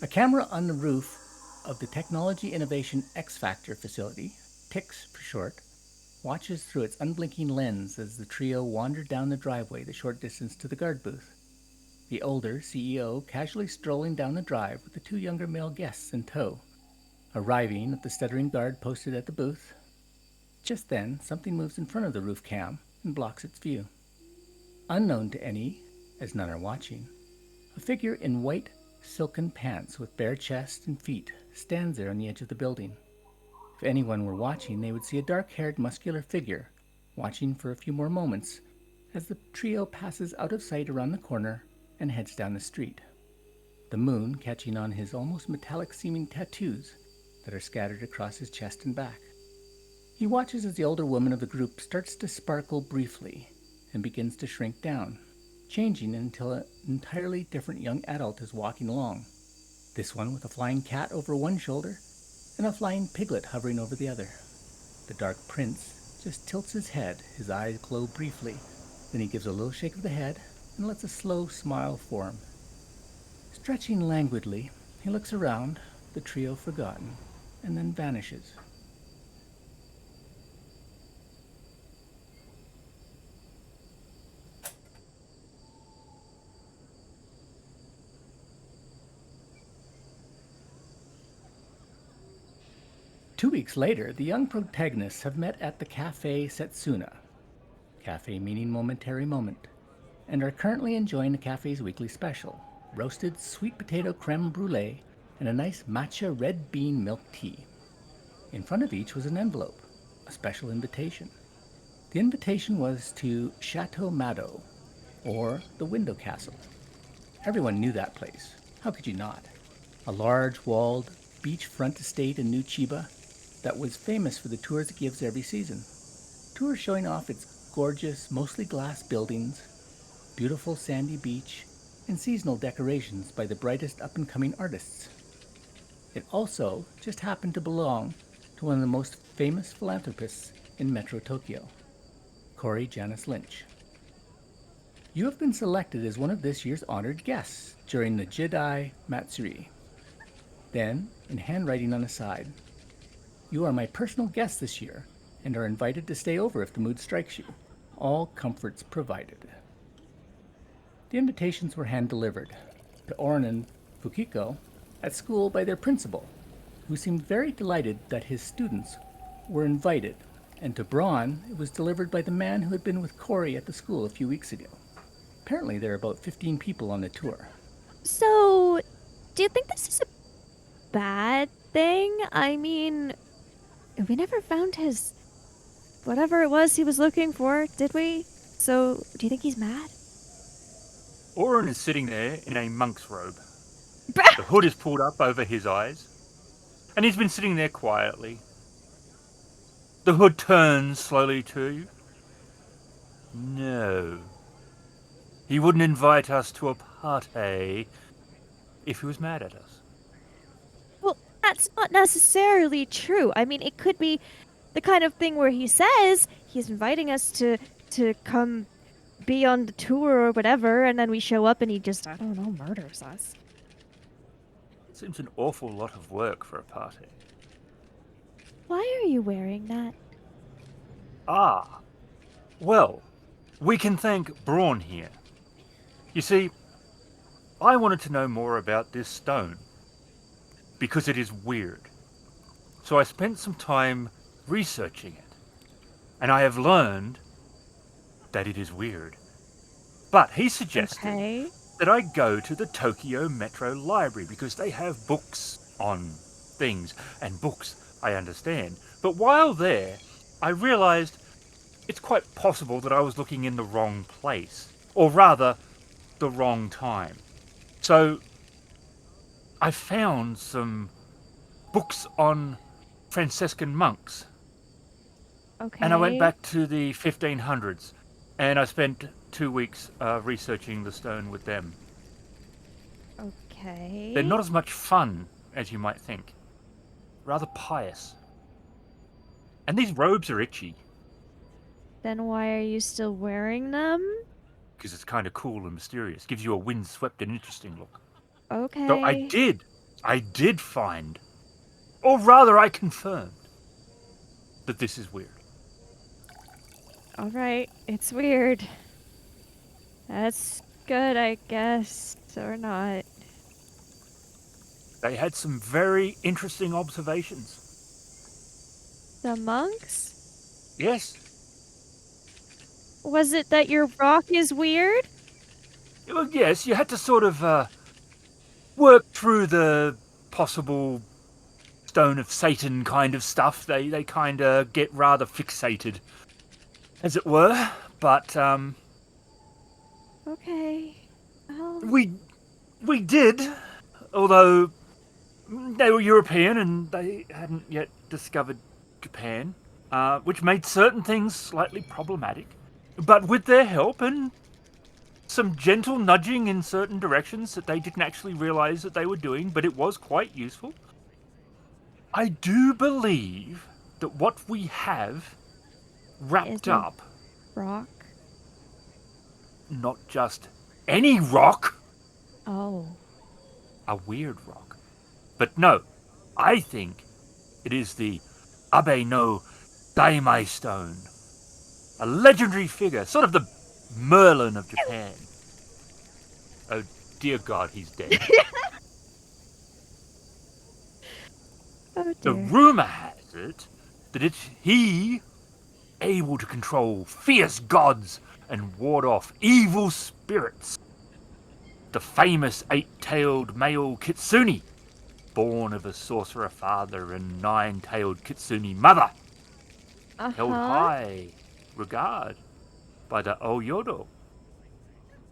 A camera on the roof of the Technology Innovation X Factor facility, TIX for short, watches through its unblinking lens as the trio wander down the driveway the short distance to the guard booth. The older CEO casually strolling down the drive with the two younger male guests in tow. Arriving at the stuttering guard posted at the booth, just then something moves in front of the roof cam and blocks its view. Unknown to any, as none are watching, a figure in white silken pants with bare chest and feet stands there on the edge of the building. If anyone were watching, they would see a dark-haired, muscular figure watching for a few more moments as the trio passes out of sight around the corner and heads down the street, the moon catching on his almost metallic-seeming tattoos that are scattered across his chest and back. He watches as the older woman of the group starts to sparkle briefly and begins to shrink down, changing until an entirely different young adult is walking along, this one with a flying cat over one shoulder and a flying piglet hovering over the other. The dark prince just tilts his head, his eyes glow briefly, then he gives a little shake of the head and lets a slow smile form. Stretching languidly, he looks around, the trio forgotten, and then vanishes. Two weeks later, the young protagonists have met at the Cafe Setsuna, cafe meaning momentary moment, and are currently enjoying the cafe's weekly special, roasted sweet potato creme brulee and a nice matcha red bean milk tea. In front of each was an envelope, a special invitation. The invitation was to Chateau Mado, or the Window Castle. Everyone knew that place. How could you not? A large, walled, beachfront estate in New Chiba that was famous for the tours it gives every season. Tours showing off its gorgeous, mostly glass buildings, beautiful sandy beach, and seasonal decorations by the brightest up-and-coming artists. It also just happened to belong to one of the most famous philanthropists in Metro Tokyo, Corey Janis Lynch. You have been selected as one of this year's honored guests during the Jidai Matsuri. Then, in handwriting on the side, you are my personal guest this year and are invited to stay over if the mood strikes you. All comforts provided. The invitations were hand-delivered to Oren and Fukiko at school by their principal, who seemed very delighted that his students were invited, and to Braun it was delivered by the man who had been with Corey at the school a few weeks ago. Apparently there are about 15 people on the tour. So, do you think this is a bad thing? I mean, we never found his whatever it was he was looking for, did we? So, do you think he's mad? Oren is sitting there in a monk's robe. Bah! The hood is pulled up over his eyes, and he's been sitting there quietly. The hood turns slowly to you. No. He wouldn't invite us to a party if he was mad at us. Well, that's not necessarily true. I mean, it could be the kind of thing where he says he's inviting us to come be on the tour or whatever, and then we show up and he just, I don't know, murders us. Seems an awful lot of work for a party. Why are you wearing that? Ah, well, we can thank Braun here. You see, I wanted to know more about this stone because it is weird. So I spent some time researching it, and I have learned that it is weird. But he suggested Okay. that I go to the Tokyo Metro Library because they have books on things, and books I understand. But while there, I realized it's quite possible that I was looking in the wrong place, or rather, the wrong time. So I found some books on Franciscan monks, Okay. and I went back to the 1500s, and I spent 2 weeks researching the stone with them. Okay. They're not as much fun as you might think. Rather pious. And these robes are itchy. Then why are you still wearing them? Because it's kind of cool and mysterious. Gives you a windswept and interesting look. So I Okay. did I did find, or rather I confirmed, that this is weird. Alright, it's weird. That's good, I guess. Or not. They had some very interesting observations. The monks? Yes. Was it that your rock is weird? Well, yes, you had to sort of work through the possible stone of Satan kind of stuff. They kind of get rather fixated, as it were. But Okay. we did, although they were European and they hadn't yet discovered Japan, which made certain things slightly problematic. But with their help and some gentle nudging in certain directions that they didn't actually realize that they were doing, but it was quite useful. I do believe that what we have wrapped Is a up, rock? not just any rock, Oh. a weird rock. But no, I think it is the Abe no Daimai stone, a legendary figure, sort of the Merlin of Japan. Oh dear God, he's dead. Oh The dear. rumor has it that it's he able to control fierce gods and ward off evil spirits. The famous eight-tailed male kitsune, born of a sorcerer father and nine-tailed kitsune mother, held high regard by the Oyodo,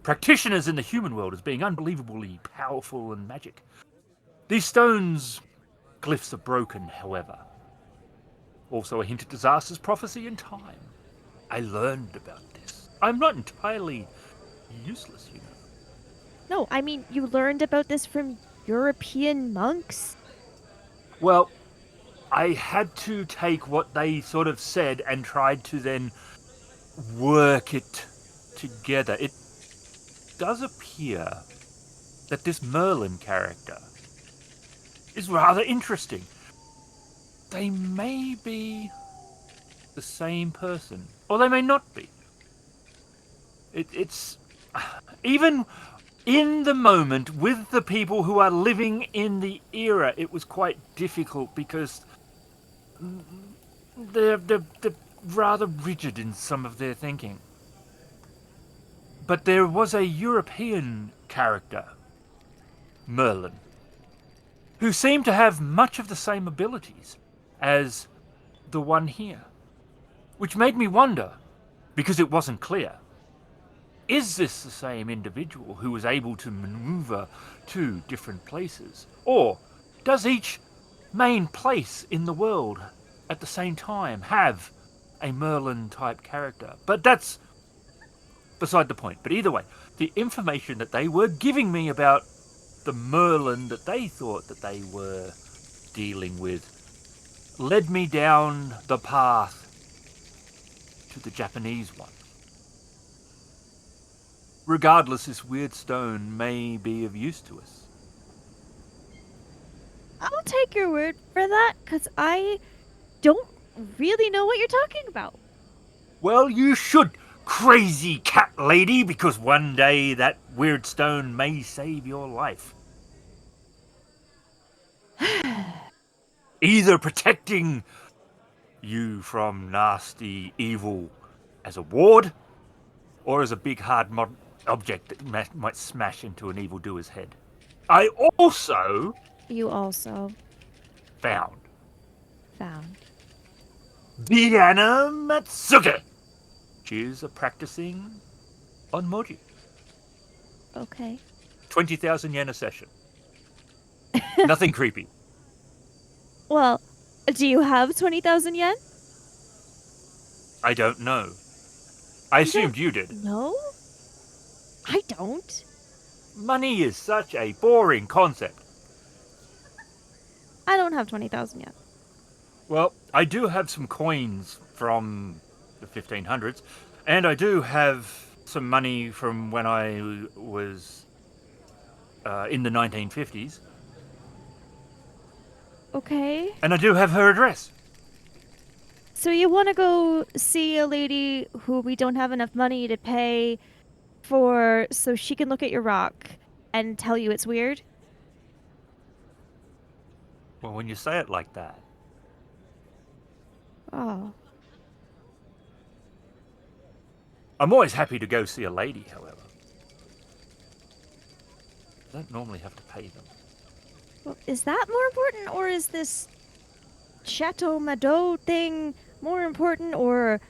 practitioners in the human world as being unbelievably powerful and magic. These stones glyphs are broken, however. Also a hint at disaster's prophecy in time. I learned about this. I'm not entirely useless, you know. No, I mean, you learned about this from European monks? Well, I had to take what they sort of said and tried to then work it together. It does appear that this Merlin character is rather interesting. They may be the same person, or they may not be. It's even in the moment with the people who are living in the era, it was quite difficult because they're rather rigid in some of their thinking. But there was a European character, Merlin, who seemed to have much of the same abilities as the one here, which made me wonder, because it wasn't clear, is this the same individual who was able to maneuver to different places? Or does each main place in the world at the same time have a Merlin-type character? But that's beside the point. But either way, the information that they were giving me about the Merlin that they thought that they were dealing with led me down the path to the Japanese one. Regardless, this weird stone may be of use to us. I'll take your word for that, because I don't really know what you're talking about. Well, you should, crazy cat lady, because one day that weird stone may save your life. Either protecting you from nasty evil as a ward, or as a big hard object that might smash into an evildoer's head. I also You also found found. Diana Matsuke. She is a practicing onmoji. Okay. 20,000 yen a session. Nothing creepy. Well, do you have 20,000 yen? I don't know. I assumed you did. No? I don't. Money is such a boring concept. I don't have 20,000 yen. Well, I do have some coins from the 1500s, and I do have some money from when I was in the 1950s. Okay. And I do have her address. So you want to go see a lady who we don't have enough money to pay for so she can look at your rock and tell you it's weird? Well, when you say it like that. Oh. I'm always happy to go see a lady, however. I don't normally have to pay them. Well, is that more important, or is this Chateau Mado thing more important, or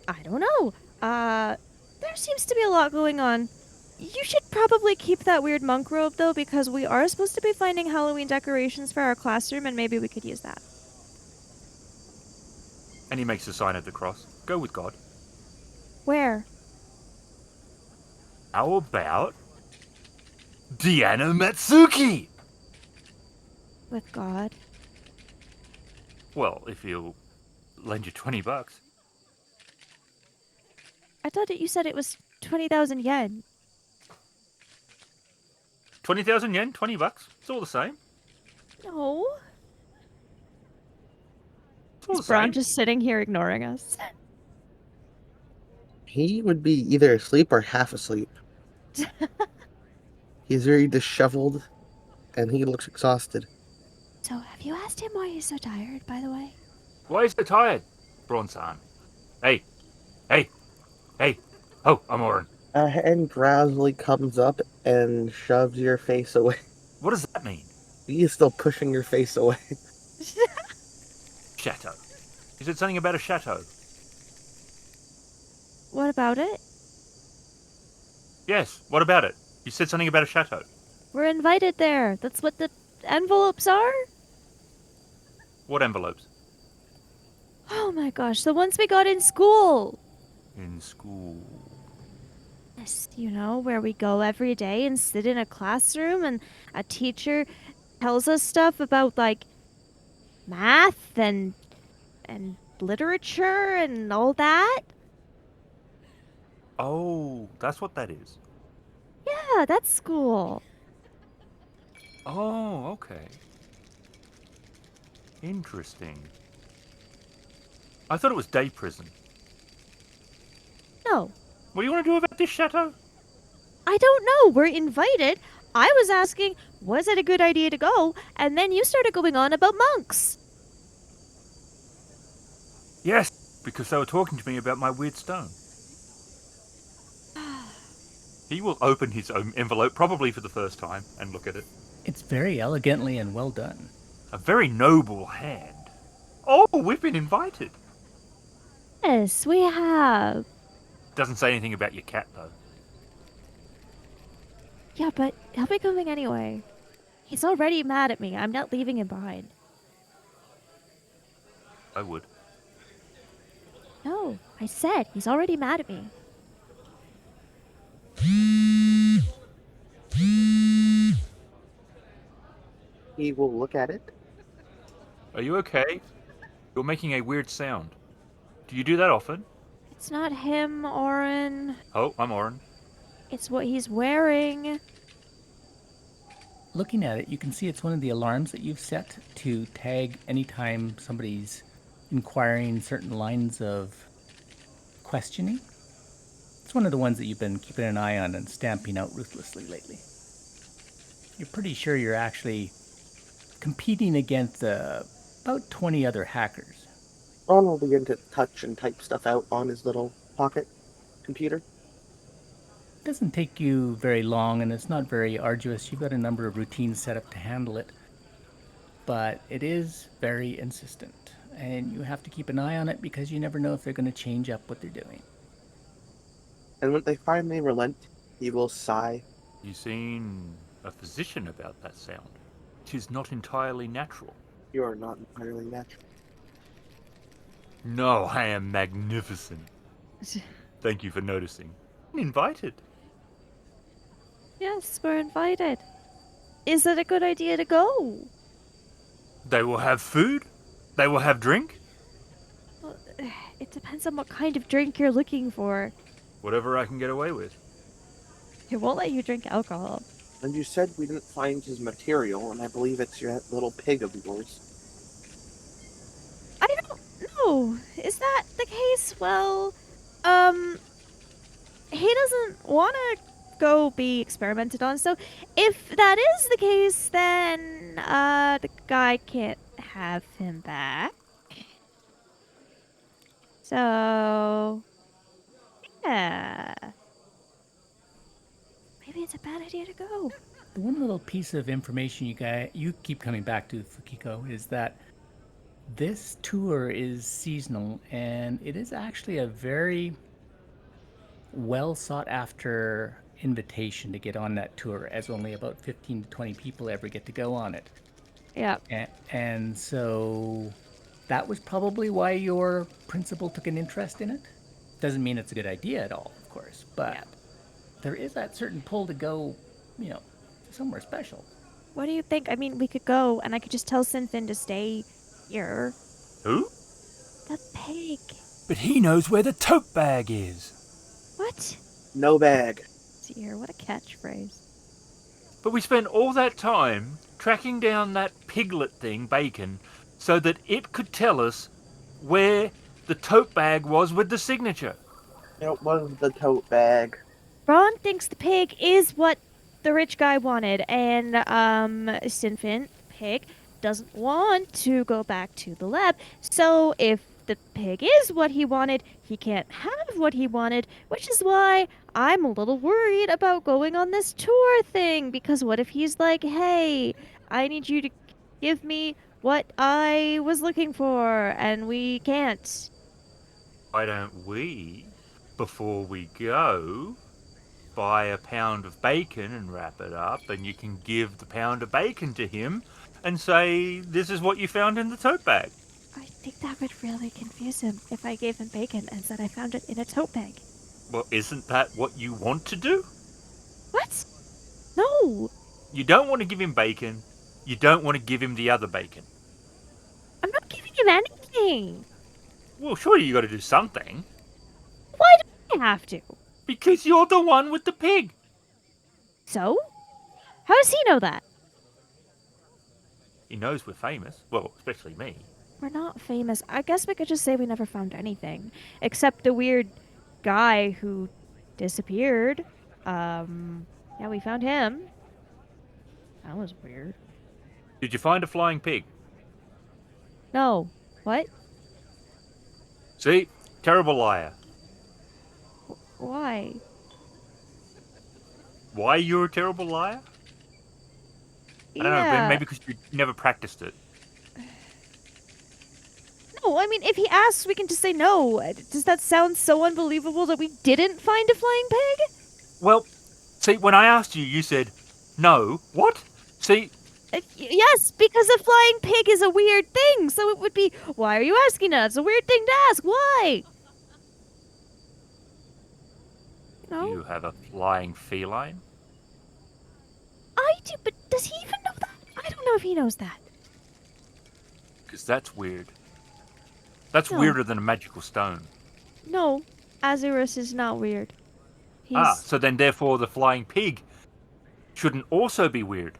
I don't know. There seems to be a lot going on. You should probably keep that weird monk robe, though, because we are supposed to be finding Halloween decorations for our classroom, and maybe we could use that. And he makes the sign of the cross. Go with God. Where? How about Deanna Matsuki? With God. Well, if he'll lend you $20. I thought that you said it was 20,000 yen. 20,000 yen, $20. It's all the same. No. It's all the Is Braun same. just sitting here ignoring us? He would be either asleep or half asleep. He's very disheveled, and he looks exhausted. So, have you asked him why he's so tired, by the way? Why are you so tired, Braun-san? Hey. Oh, I'm Oren. A hand drowsily comes up and shoves your face away. What does that mean? He is still pushing your face away. Chateau. You said something about a chateau. What about it? Yes, what about it? You said something about a chateau. We're invited there. That's what the envelopes are? What envelopes? Oh my gosh, the ones we got in school. In school. Yes, you know, where we go every day and sit in a classroom and a teacher tells us stuff about like math and literature and all that. Oh, that's what that is. Yeah, that's school. Oh, okay. Interesting. I thought it was day prison. No, What do you want to do about this chateau? I don't know. We're invited. I was asking, was it a good idea to go? And then you started going on about monks. Yes, because they were talking to me about my weird stone. He will open his own envelope, probably for the first time, and look at it. It's very elegantly and well done. A very noble hand. Oh, we've been invited. Yes, we have. Doesn't say anything about your cat, though. Yeah, but he'll be coming anyway. He's already mad at me. I'm not leaving him behind. I would. No, I said he's already mad at me. He will look at it. Are you okay? You're making a weird sound. Do you do that often? It's not him, Oren. Oh, I'm Oren. It's what he's wearing. Looking at it, you can see it's one of the alarms that you've set to tag anytime somebody's inquiring certain lines of questioning. It's one of the ones that you've been keeping an eye on and stamping out ruthlessly lately. You're pretty sure you're actually competing against about 20 other hackers. Ron will begin to touch and type stuff out on his little pocket computer. It doesn't take you very long and it's not very arduous. You've got a number of routines set up to handle it. But it is very insistent. And you have to keep an eye on it because you never know if they're going to change up what they're doing. And when they finally relent, he will sigh. You seen a physician about that sound? 'Tis not entirely natural. You are not entirely natural. No, I am magnificent. Thank you for noticing. I'm invited. Yes, we're invited. Is it a good idea to go? They will have food. They will have drink. Well, it depends on what kind of drink you're looking for. Whatever I can get away with. It won't let you drink alcohol. And you said we didn't find his material, and I believe it's your little pig of yours. Oh, is that the case? Well, he doesn't want to go be experimented on. So if that is the case, then the guy can't have him back. So yeah, maybe it's a bad idea to go. The one little piece of information you keep coming back to, Fukiko, is that this tour is seasonal, and it is actually a very well sought after invitation to get on that tour, as only about 15 to 20 people ever get to go on it. Yeah. And so that was probably why your principal took an interest in it. Doesn't mean it's a good idea at all, of course, but Yeah. there is that certain pull to go, somewhere special. What do you think? I mean, we could go, and I could just tell Sinfin to stay here. Who? The pig. But he knows where the tote bag is. What? No bag. Dear, what a catchphrase. But we spent all that time tracking down that piglet thing, Bacon, so that it could tell us where the tote bag was with the signature. It was the tote bag. Ron thinks the pig is what the rich guy wanted, and Sinfin, pig, doesn't want to go back to the lab. So if the pig is what he wanted, he can't have what he wanted, which is why I'm a little worried about going on this tour thing, because what if he's like, hey, I need you to give me what I was looking for, and we can't. Why don't we, before we go, buy a pound of bacon and wrap it up, and you can give the pound of bacon to him and say, this is what you found in the tote bag. I think that would really confuse him if I gave him bacon and said I found it in a tote bag. Well, isn't that what you want to do? What? No! You don't want to give him bacon. You don't want to give him the other bacon. I'm not giving him anything! Well, surely you got to do something. Why do I have to? Because you're the one with the pig. So? How does he know that? He knows we're famous. Well, especially me. We're not famous. I guess we could just say we never found anything. Except the weird guy who disappeared. Yeah, we found him. That was weird. Did you find a flying pig? No. What? See? Terrible liar. Why? Why you're a terrible liar? I don't know, maybe because you never practiced it. No, I mean, if he asks, we can just say no. Does that sound so unbelievable that we didn't find a flying pig? Well, see, when I asked you, you said, no. What? See? Yes, because a flying pig is a weird thing. So it would be, why are you asking us? It's a weird thing to ask. Why? No. You have a flying feline? I do, but does he even know that? I don't know if he knows that. Because that's weird. That's No. weirder than a magical stone. No, Azurus is not weird. So then therefore the flying pig shouldn't also be weird.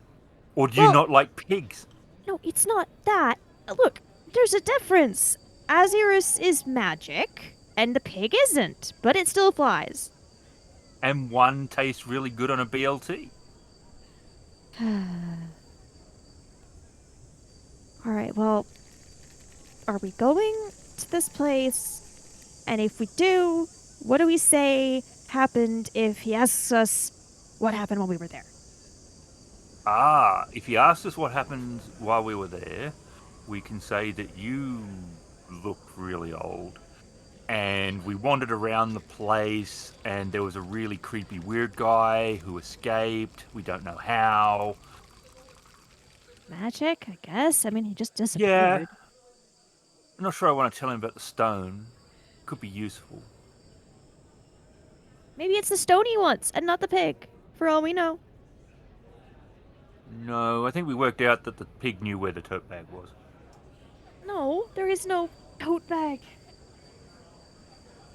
Or do you Well- not like pigs? No, it's not that. Look, there's a difference. Azurus is magic, and the pig isn't, but it still flies. And one tastes really good on a BLT. Alright, well, are we going to this place? And if we do, what do we say happened if he asks us what happened while we were there? If he asks us what happened while we were there, we can say that you look really old. And we wandered around the place, and there was a really creepy weird guy who escaped. We don't know how. Magic, I guess? I mean, he just disappeared. Yeah. I'm not sure I want to tell him about the stone. Could be useful. Maybe it's the stone he wants, and not the pig, for all we know. No, I think we worked out that the pig knew where the tote bag was. No, there is no tote bag.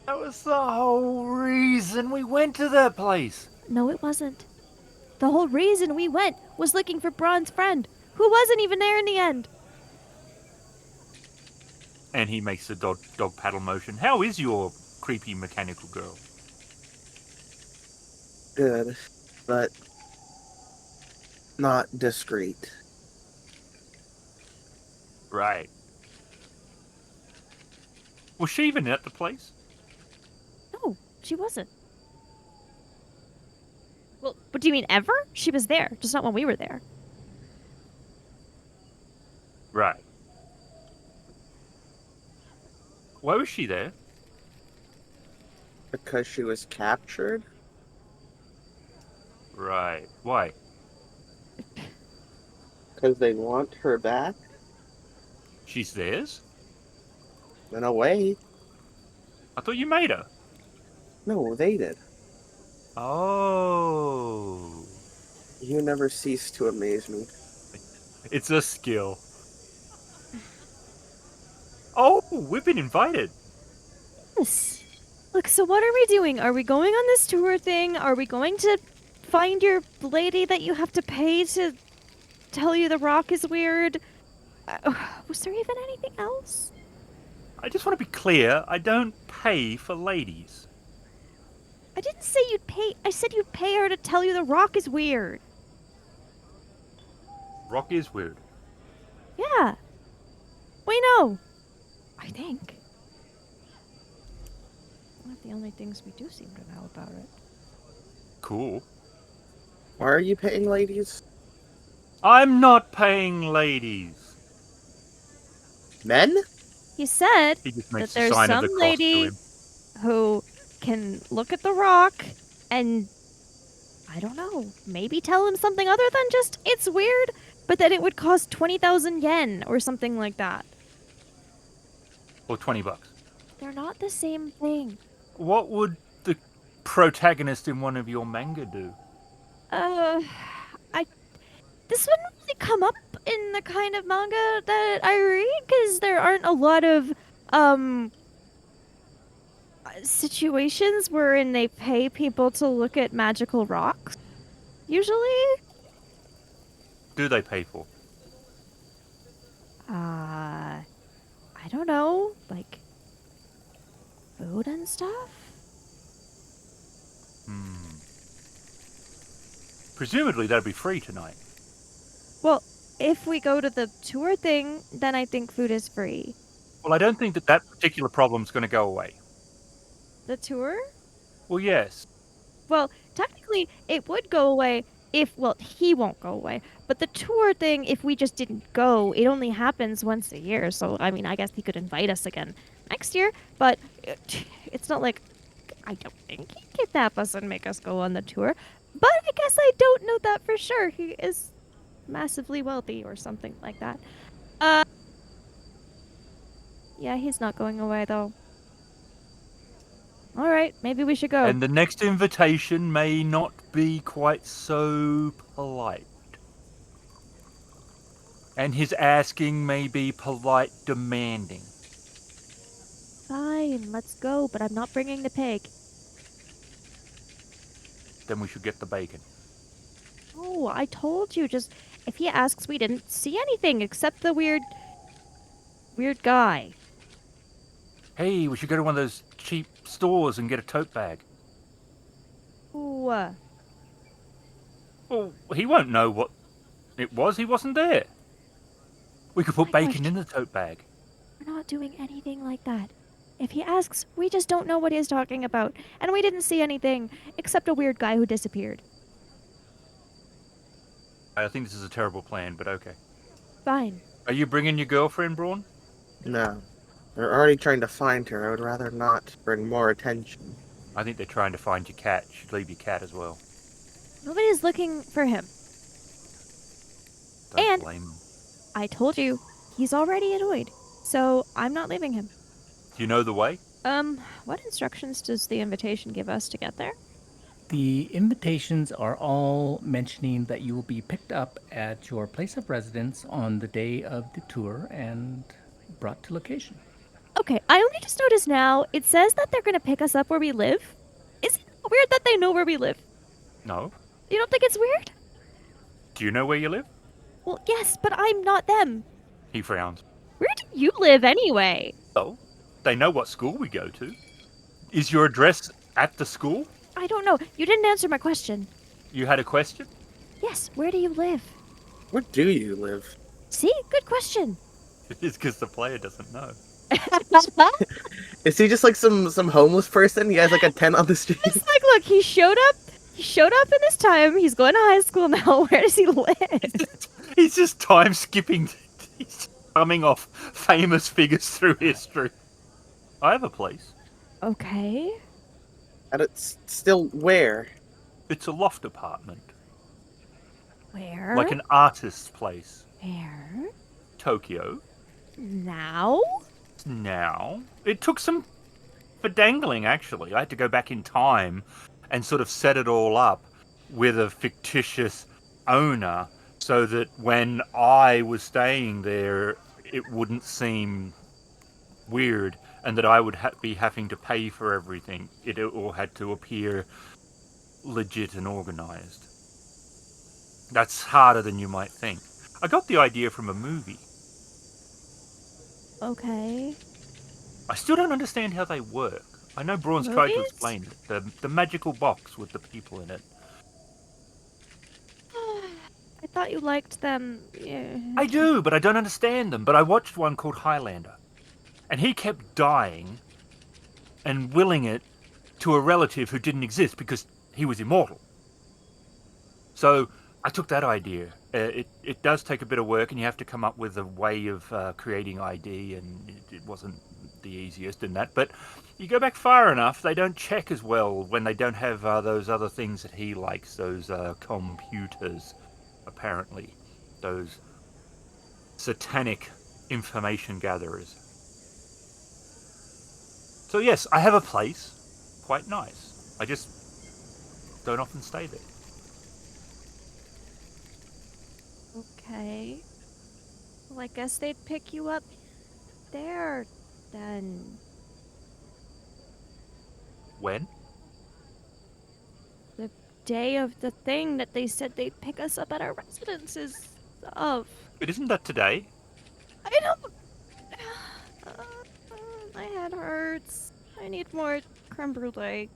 That was the whole reason we went to that place. No, it wasn't. The whole reason we went was looking for Braun's friend, who wasn't even there in the end. And he makes the dog paddle motion. How is your creepy mechanical girl? Good, but not discreet. Right. Was she even at the place? No, she wasn't. Well, what do you mean ever? She was there, just not when we were there. Right. Why was she there? Because she was captured? Right. Why? Because they want her back? She's theirs? In a way. I thought you made her. No, they did. Oh. You never cease to amaze me. It's a skill. Oh, we've been invited. Yes. Look, so what are we doing? Are we going on this tour thing? Are we going to find your lady that you have to pay to tell you the rock is weird? Was there even anything else? I just want to be clear, I don't pay for ladies. I didn't say you'd pay. I said you'd pay her to tell you the rock is weird. Rock is weird. Yeah. We know. I think. One of the only things we do seem to know about it. Cool. Why are you paying ladies? I'm not paying ladies. Men? He said He just that makes the there's sign of some the cross lady to him. who can look at the rock and, I don't know, maybe tell him something other than just, it's weird, but that it would cost 20,000 yen or something like that. Or $20. They're not the same thing. What would the protagonist in one of your manga do? This wouldn't really come up in the kind of manga that I read because there aren't a lot of situations wherein they pay people to look at magical rocks. Usually, Do they pay for? I don't know, like food and stuff. Presumably that'd be free tonight. Well, if we go to the tour thing, then I think food is free. Well, I don't think that particular problem's going to go away. The tour? Well, yes. Well, technically, it would go away if, well, he won't go away. But the tour thing, if we just didn't go, it only happens once a year. So, I mean, I guess he could invite us again next year. But it's not like, I don't think he'd kidnap us and make us go on the tour. But I guess I don't know that for sure. He is massively wealthy or something like that. Yeah, he's not going away, though. All right, maybe we should go. And the next invitation may not be quite so polite. And his asking may be polite demanding. Fine, let's go, but I'm not bringing the pig. Then we should get the bacon. Oh, I told you, just if he asks, we didn't see anything except the weird guy. Hey, we should go to one of those cheap stores and get a tote bag. Ooh, Well, he won't know what it was. He wasn't there. We could put my bacon gosh. in the tote bag. we're not doing anything like that. If he asks, we just don't know what he's talking about, and we didn't see anything except a weird guy who disappeared. I think this is a terrible plan, but okay. Fine. Are you bringing your girlfriend, Braun? No. They're already trying to find her. I would rather not bring more attention. I think they're trying to find your cat. You should leave your cat as well. Nobody's looking for him. Don't And- blame them. I told you, he's already annoyed, so I'm not leaving him. Do you know the way? What instructions does the invitation give us to get there? The invitations are all mentioning that you will be picked up at your place of residence on the day of the tour and brought to location. Okay, I only just noticed now, it says that they're gonna pick us up where we live. Isn't it weird that they know where we live? No. You don't think it's weird? Do you know where you live? Well, yes, but I'm not them. He frowns. Where do you live anyway? Well, they know what school we go to. Is your address at the school? I don't know. You didn't answer my question. You had a question? Yes, where do you live? Where do you live? See? Good question. It's because the player doesn't know. Is he just like some homeless person? He has like a tent on the street. It's like, look, he showed up. He showed up in his time. He's going to high school now. Where does he live? He's just time skipping. He's coming off famous figures through history. I have a place. Okay. And it's still where? It's a loft apartment. Where? Like an artist's place. Where? Tokyo. Now? Now. It took some fidangling, actually. I had to go back in time and sort of set it all up with a fictitious owner so that when I was staying there, it wouldn't seem weird and that I would be having to pay for everything. It all had to appear legit and organized. That's harder than you might think. I got the idea from a movie. Okay. I still don't understand how they work. I know Braun's tried to Movies? explain it. The magical box with the people in it. I thought you liked them. Yeah. I do, but I don't understand them. But I watched one called Highlander. And he kept dying and willing it to a relative who didn't exist because he was immortal. So I took that idea. It does take a bit of work, and you have to come up with a way of creating ID, and it wasn't the easiest in that. But you go back far enough, they don't check as well when they don't have those other things that he likes, those computers, apparently. Those satanic information gatherers. So yes, I have a place. Quite nice. I just don't often stay there. Okay. Well, I guess they'd pick you up there then. When? The day of the thing that they said they'd pick us up at our residences of. But isn't that today? I don't. My head hurts. I need more creme brulee.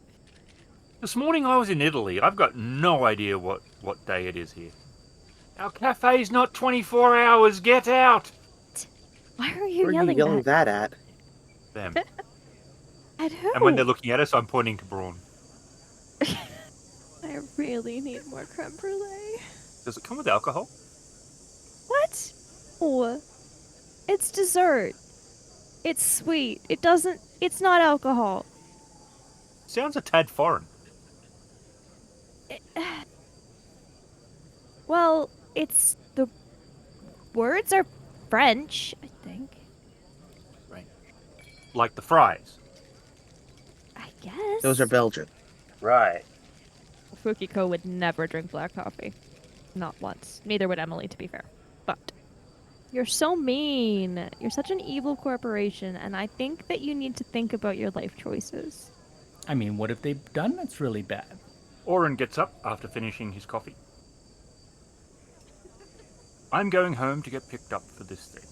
This morning I was in Italy. I've got no idea what day it is here. Our cafe's not 24 hours. Get out! Why are Who you are you yelling yelling that at? Them. At who? And when they're looking at us, I'm pointing to Braun. I really need more creme brulee. Does it come with alcohol? What? Oh, it's dessert. It's sweet. It doesn't. It's not alcohol. Sounds a tad foreign. Well, it's the words are French, I think. Right. Like the fries. I guess. Those are Belgian. Right. Fukiko would never drink black coffee. Not once. Neither would Emily, to be fair. But you're so mean. You're such an evil corporation, and I think that you need to think about your life choices. I mean, what have they done that's really bad? Oren gets up after finishing his coffee. I'm going home to get picked up for this thing.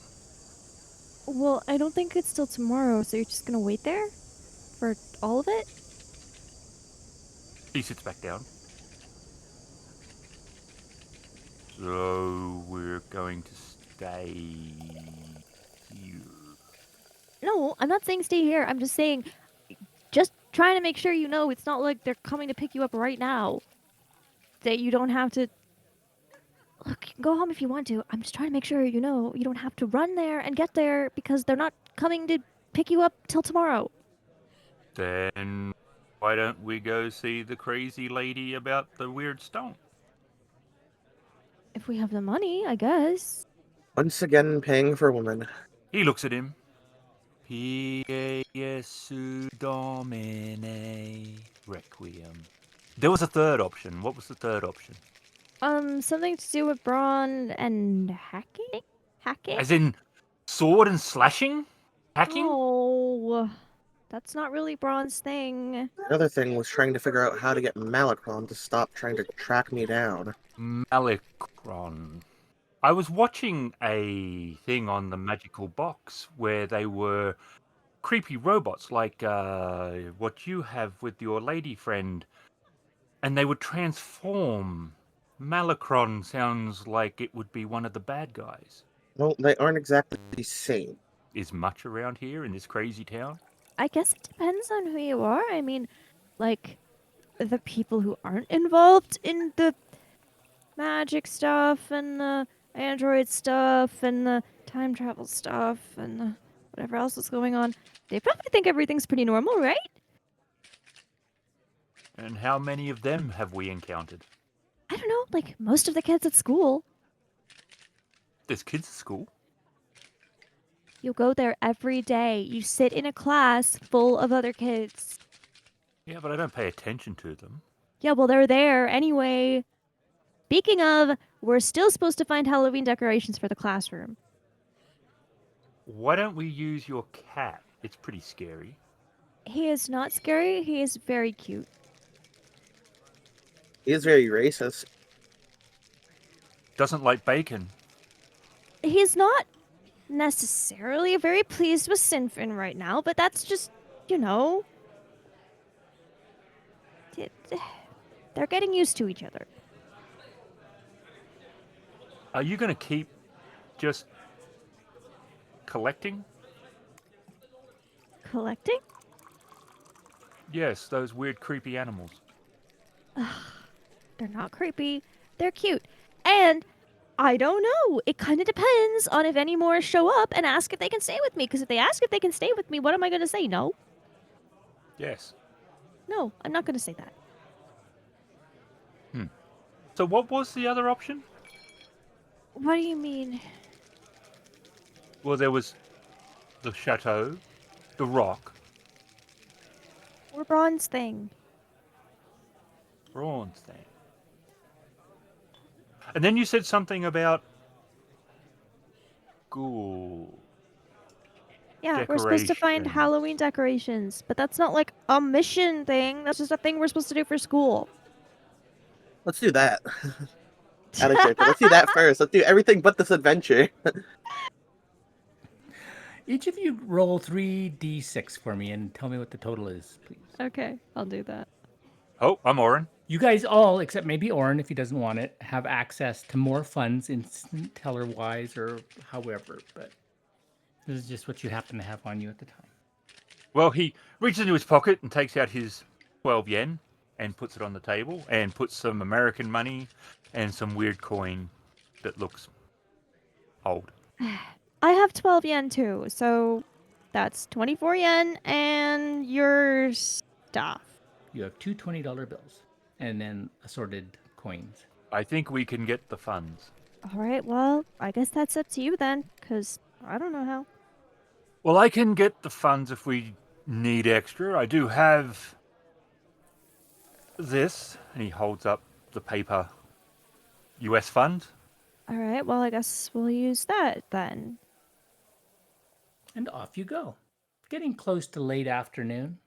Well, I don't think it's till tomorrow, so you're just gonna wait there? For all of it? He sits back down. So we're going to stay here. No, I'm not saying stay here. I'm just saying, just trying to make sure you know it's not like they're coming to pick you up right now. That you don't have to. Look, you can go home if you want to. I'm just trying to make sure you know you don't have to run there and get there because they're not coming to pick you up till tomorrow. Then why don't we go see the crazy lady about the weird stone? If we have the money, I guess. Once again, paying for women. He looks at him. Piesu Domine Requiem. There was a third option. What was the third option? Something to do with brawn and hacking? Hacking? As in sword and slashing? Hacking? Oh, that's not really Braun's thing. Another thing was trying to figure out how to get Malachron to stop trying to track me down. Malachron. I was watching a thing on the magical box where they were creepy robots like what you have with your lady friend, and they would transform. Malacron sounds like it would be one of the bad guys. Well, they aren't exactly the same. Is much around here in this crazy town? I guess it depends on who you are. I mean, like, the people who aren't involved in the magic stuff and the android stuff and the time travel stuff and the whatever else is going on, they probably think everything's pretty normal, right? And how many of them have we encountered? I don't know, like most of the kids at school. There's kids at school. You go there every day. You sit in a class full of other kids. Yeah, but I don't pay attention to them. Yeah, well, they're there anyway. Speaking of, we're still supposed to find Halloween decorations for the classroom. Why don't we use your cat? It's pretty scary. He is not scary. He is very cute. He is very racist. Doesn't like bacon. He's not necessarily very pleased with Sinfin right now, but that's just, you know, they're getting used to each other. Are you going to keep just collecting? Collecting? Yes, those weird, creepy animals. They're not creepy. They're cute. And I don't know. It kind of depends on if any more show up and ask if they can stay with me. Because if they ask if they can stay with me, what am I going to say? No? Yes. No, I'm not going to say that. So what was the other option? What do you mean? Well, there was the chateau, the rock, Or bronze thing. bronze thing. And then you said something about ghoul. Yeah, we're supposed to find Decorations. Halloween decorations. But that's not like a mission thing. That's just a thing we're supposed to do for school. Let's do that. Out of character. Let's do that first. Let's do everything but this adventure. Each of you roll 3d6 for me and tell me what the total is, please. Okay, I'll do that. Oh, I'm Oren. You guys all, except maybe Orin if he doesn't want it, have access to more funds instant teller wise or however, but this is just what you happen to have on you at the time. Well, he reaches into his pocket and takes out his 12 yen and puts it on the table and puts some American money and some weird coin that looks old. I have 12 yen too, so that's 24 yen and your stuff. You have two $20 bills and then assorted coins. I think we can get the funds. All right, well, I guess that's up to you then, because I don't know how. Well, I can get the funds if we need extra. I do have this. And he holds up the paper US fund. All right, well, I guess we'll use that then. And off you go. Getting close to late afternoon.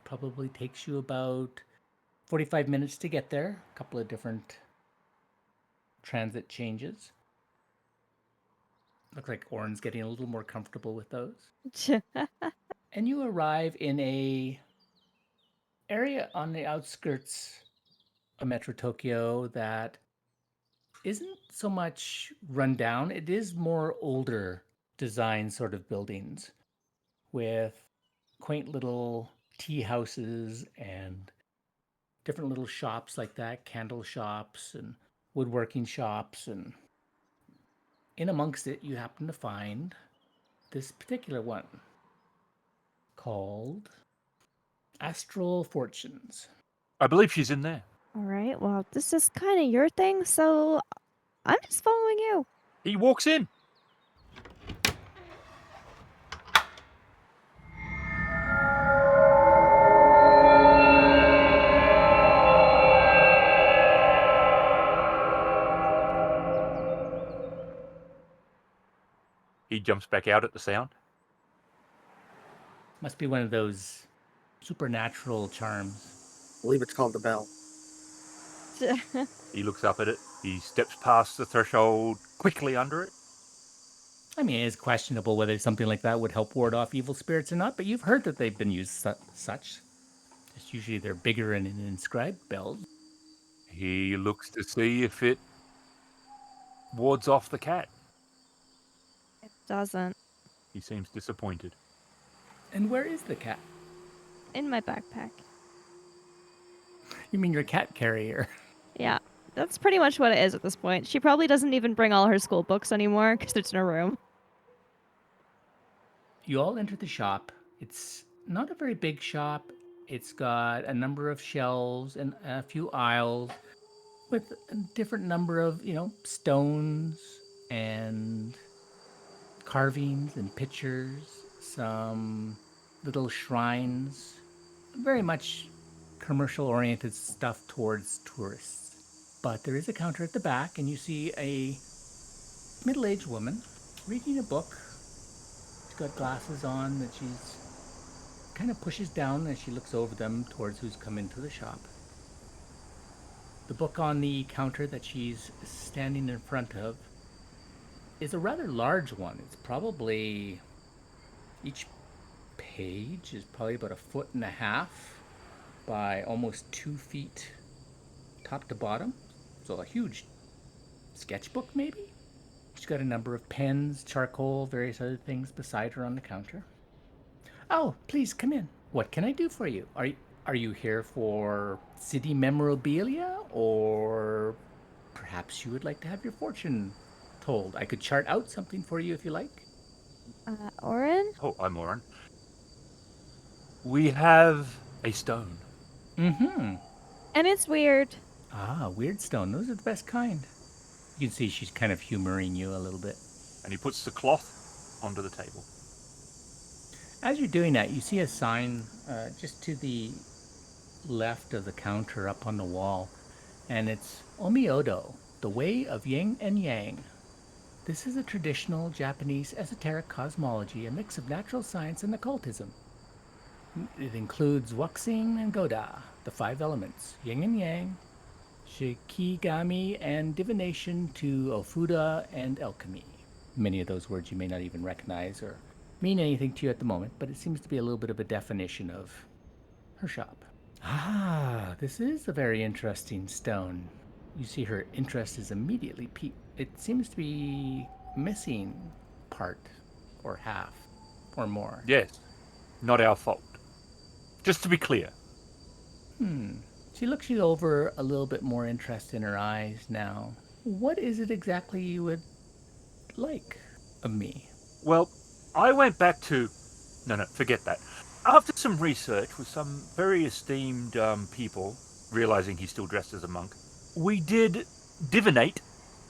Probably takes you about 45 minutes to get there. A couple of different transit changes. Looks like Oren's getting a little more comfortable with those. And you arrive in a area on the outskirts of Metro Tokyo that isn't so much run down. It is more older design sort of buildings with quaint little tea houses and different little shops like that, candle shops and woodworking shops. And in amongst it, you happen to find this particular one called Astral Fortunes. I believe she's in there. All right, well, this is kind of your thing, so I'm just following you. He walks in. He jumps back out at the sound. Must be one of those supernatural charms. I believe it's called the bell. He looks up at it. He steps past the threshold, quickly under it. I mean, it is questionable whether something like that would help ward off evil spirits or not, but you've heard that they've been used such. Just usually they're bigger and inscribed bells. He looks to see if it wards off the cat. It doesn't. He seems disappointed. And where is the cat? In my backpack. You mean your cat carrier? Yeah, that's pretty much what it is at this point. She probably doesn't even bring all her school books anymore because it's in her room. You all enter the shop. It's not a very big shop. It's got a number of shelves and a few aisles with a different number of, stones and carvings and pictures, some little shrines, very much commercial-oriented stuff towards tourists. But there is a counter at the back, and you see a middle-aged woman reading a book. She's got glasses on that she's kind of pushes down as she looks over them towards who's come into the shop. The book on the counter that she's standing in front of is a rather large one. It's probably, each page is probably about 1.5 feet by almost 2 feet top to bottom. So a huge sketchbook maybe? She's got a number of pens, charcoal, various other things beside her on the counter. Oh, please come in. What can I do for you? Are you here for city memorabilia, or perhaps you would like to have your fortune told? I could chart out something for you if you like. Oren? Oh, I'm Oren. We have a stone. Mm-hmm. And it's weird. Ah, weird stone. Those are the best kind. You can see she's kind of humoring you a little bit. And he puts the cloth onto the table. As you're doing that, you see a sign just to the left of the counter up on the wall, and it's Omiodo, the way of yin and yang. This is a traditional Japanese esoteric cosmology, a mix of natural science and occultism. It includes Wuxing and Goda, the 5 elements, yin and yang, shikigami and divination to ofuda and alchemy. Many of those words you may not even recognize or mean anything to you at the moment, but it seems to be a little bit of a definition of her shop. Ah, this is a very interesting stone. You see her interest is immediately piqued. It seems to be missing part or half or more. Yes, not our fault. Just to be clear. She looks you over, a little bit more interest in her eyes now. What is it exactly you would like of me? Well, I went back to... No, forget that. After some research with some very esteemed people, realizing he's still dressed as a monk, we did divinate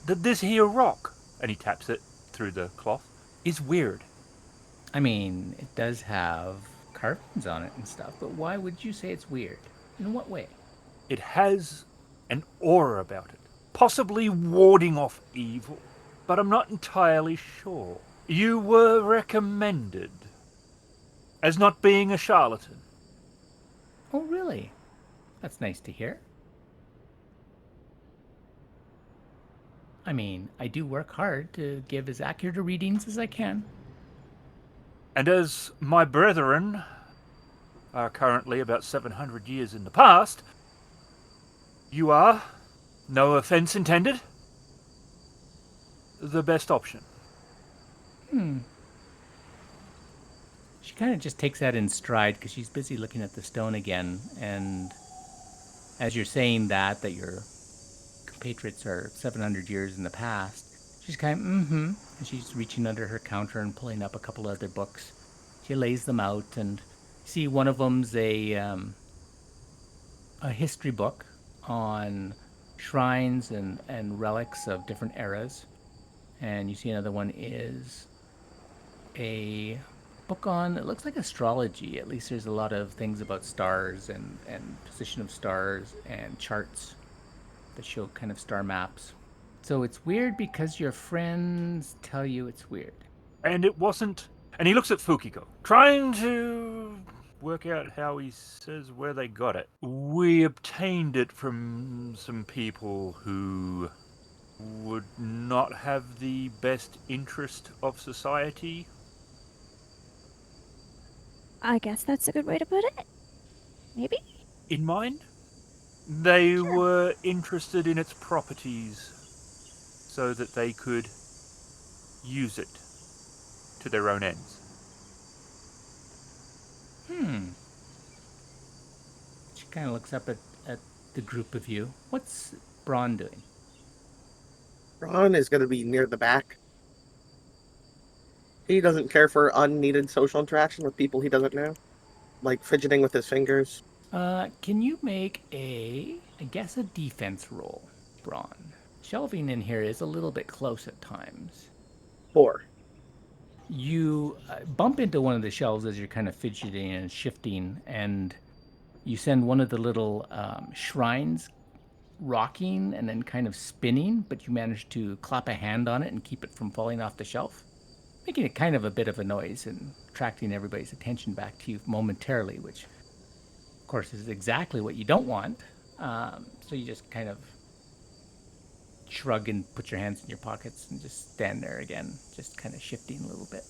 that this here rock, and he taps it through the cloth, is weird. I mean, it does have carvings on it and stuff, but why would you say it's weird? In what way? It has an aura about it, possibly warding off evil, but I'm not entirely sure. You were recommended as not being a charlatan. Oh, really? That's nice to hear. I mean, I do work hard to give as accurate readings as I can. And as my brethren are currently about 700 years in the past, you are, no offense intended, the best option. She kind of just takes that in stride because she's busy looking at the stone again. And as you're saying that your compatriots are 700 years in the past, she's kind of, and she's reaching under her counter and pulling up a couple other books. She lays them out, and see one of them's a history book on shrines and relics of different eras. And you see another one is a book on, it looks like astrology. At least there's a lot of things about stars and position of stars and charts that show kind of star maps. So it's weird because your friends tell you it's weird. And it wasn't. And he looks at Fukiko, trying to work out how he says where they got it. We obtained it from some people who would not have the best interest of society. I guess that's a good way to put it. Maybe? In mind. They Sure. were interested in its properties so that they could use it to their own ends. She kind of looks up at the group of you. What's Braun doing? Ron is going to be near the back. He doesn't care for unneeded social interaction with people he doesn't know, like fidgeting with his fingers. Can you make I guess, a defense roll, Braun? Shelving in here is a little bit close at times. 4. You bump into one of the shelves as you're kind of fidgeting and shifting, and you send one of the little shrines rocking and then kind of spinning, but you manage to clap a hand on it and keep it from falling off the shelf, making it kind of a bit of a noise and attracting everybody's attention back to you momentarily, which, of course, is exactly what you don't want. So you just kind of shrug and put your hands in your pockets and just stand there again, just kind of shifting a little bit.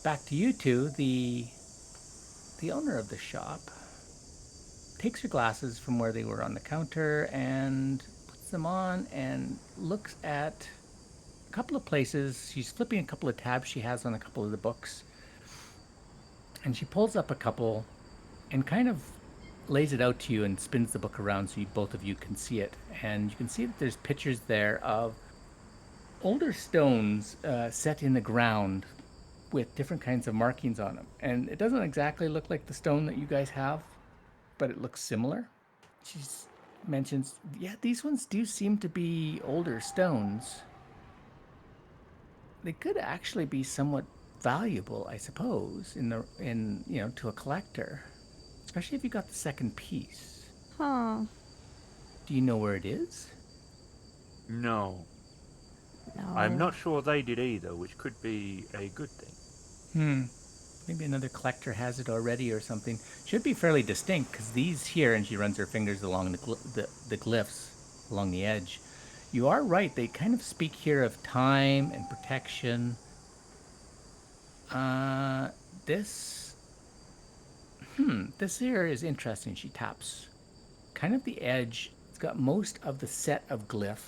Back to you two. The owner of the shop takes her glasses from where they were on the counter and puts them on and looks at a couple of places. She's flipping a couple of tabs she has on a couple of the books, and she pulls up a couple and kind of lays it out to you and spins the book around so both of you can see it. And you can see that there's pictures there of older stones set in the ground with different kinds of markings on them. And it doesn't exactly look like the stone that you guys have, but it looks similar. She mentions, yeah, these ones do seem to be older stones. They could actually be somewhat valuable, I suppose, in to a collector, especially if you got the second piece. Huh. Do you know where it is? No. No. I'm not sure they did either, which could be a good thing. Maybe another collector has it already or something. Should be fairly distinct because these here, and she runs her fingers along the glyphs along the edge. You are right. They kind of speak here of time and protection. This, this here is interesting. She taps kind of the edge. It's got most of the set of glyph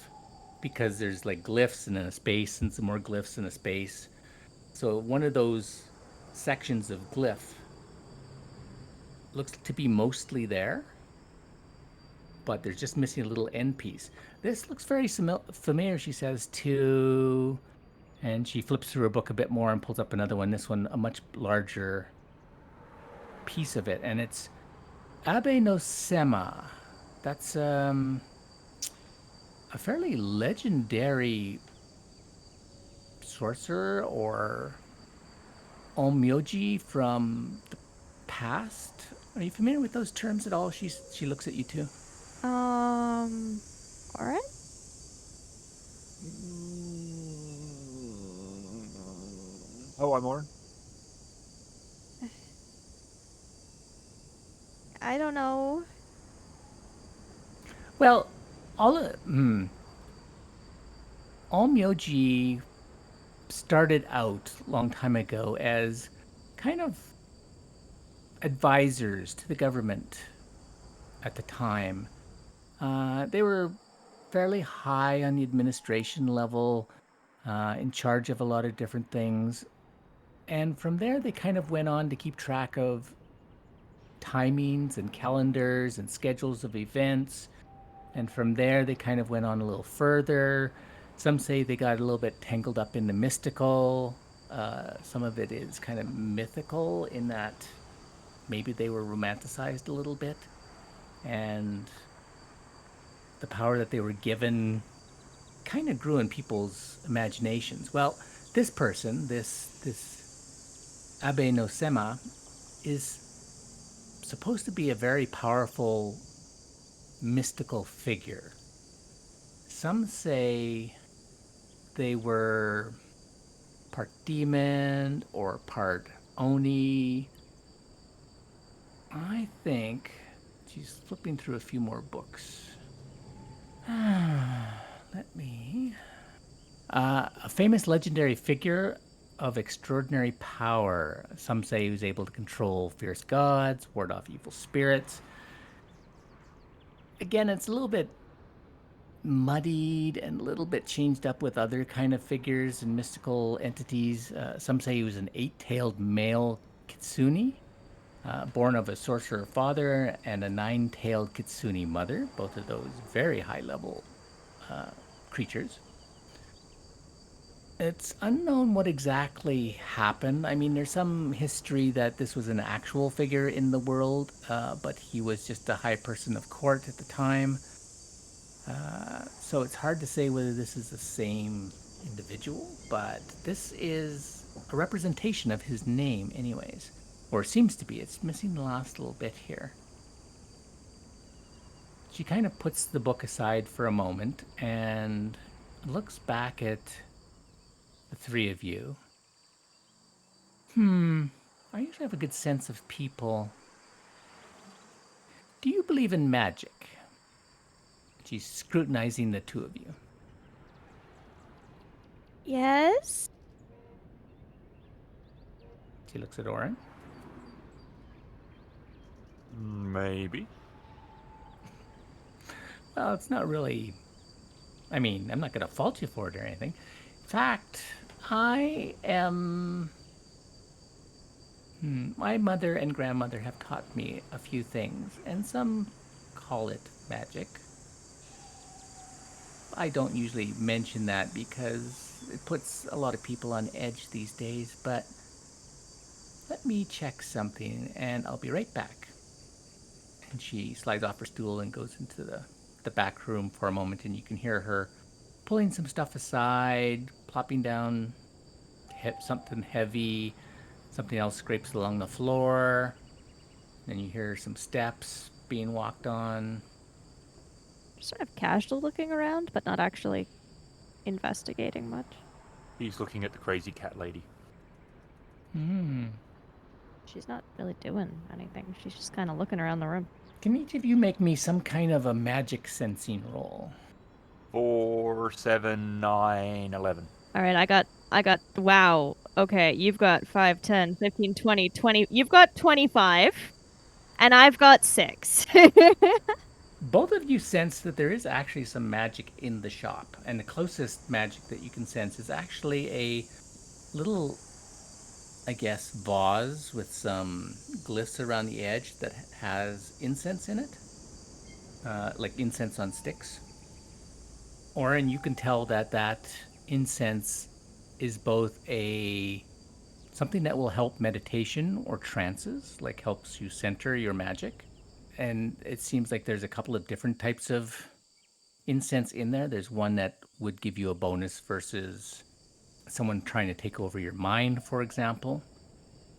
because there's like glyphs and then a space and some more glyphs and a space. So one of those sections of glyph looks to be mostly there, but there's just missing a little end piece. This looks very familiar, she says, to... And she flips through her book a bit more and pulls up another one. This one, a much larger piece of it. And it's Abe no Sema. That's a fairly legendary sorcerer or onmyoji from the past. Are you familiar with those terms at all? She looks at you too. Alright? Oh, I'm Oren. I don't know. Well, all of all myoji started out a long time ago as kind of advisors to the government at the time. They were fairly high on the administration level, in charge of a lot of different things. And from there, they kind of went on to keep track of timings and calendars and schedules of events. And from there, they kind of went on a little further. Some say they got a little bit tangled up in the mystical. Some of it is kind of mythical in that maybe they were romanticized a little bit. And the power that they were given kind of grew in people's imaginations. Well, this person, this Abe no Sema, is supposed to be a very powerful mystical figure. Some say they were part demon or part oni. I think she's flipping through a few more books. Let me. A famous legendary figure of extraordinary power. Some say he was able to control fierce gods, ward off evil spirits. Again, it's a little bit muddied and a little bit changed up with other kind of figures and mystical entities. Some say he was an 8-tailed male kitsune, born of a sorcerer father and a 9-tailed kitsune mother, both of those very high level creatures. It's unknown what exactly happened. I mean, there's some history that this was an actual figure in the world, but he was just a high person of court at the time. So it's hard to say whether this is the same individual, but this is a representation of his name, anyways. Or seems to be. It's missing the last little bit here. She kind of puts the book aside for a moment and looks back at the three of you. I usually have a good sense of people. Do you believe in magic? She's scrutinizing the two of you. Yes? She looks at Oren. Maybe. Well, it's not really. I mean, I'm not going to fault you for it or anything. In fact, I am. My mother and grandmother have taught me a few things, and some call it magic. I don't usually mention that because it puts a lot of people on edge these days, but let me check something and I'll be right back. And she slides off her stool and goes into the back room for a moment, and you can hear her pulling some stuff aside, plopping down something heavy, something else scrapes along the floor, then you hear some steps being walked on. Sort of casual looking around, but not actually investigating much. He's looking at the crazy cat lady. She's not really doing anything. She's just kind of looking around the room. Can each of you make me some kind of a magic sensing roll? 4, 7, 9, 11. All right, I got, wow. Okay, you've got 5, 10, 15, 20, 20. You've got 25, and I've got 6. Both of you sense that there is actually some magic in the shop, and the closest magic that you can sense is actually a little, I guess, vase with some glyphs around the edge that has incense in it, like incense on sticks. Oren, you can tell that that incense is both a something that will help meditation or trances, like helps you center your magic. And it seems like there's a couple of different types of incense in there. There's one that would give you a bonus versus someone trying to take over your mind, for example.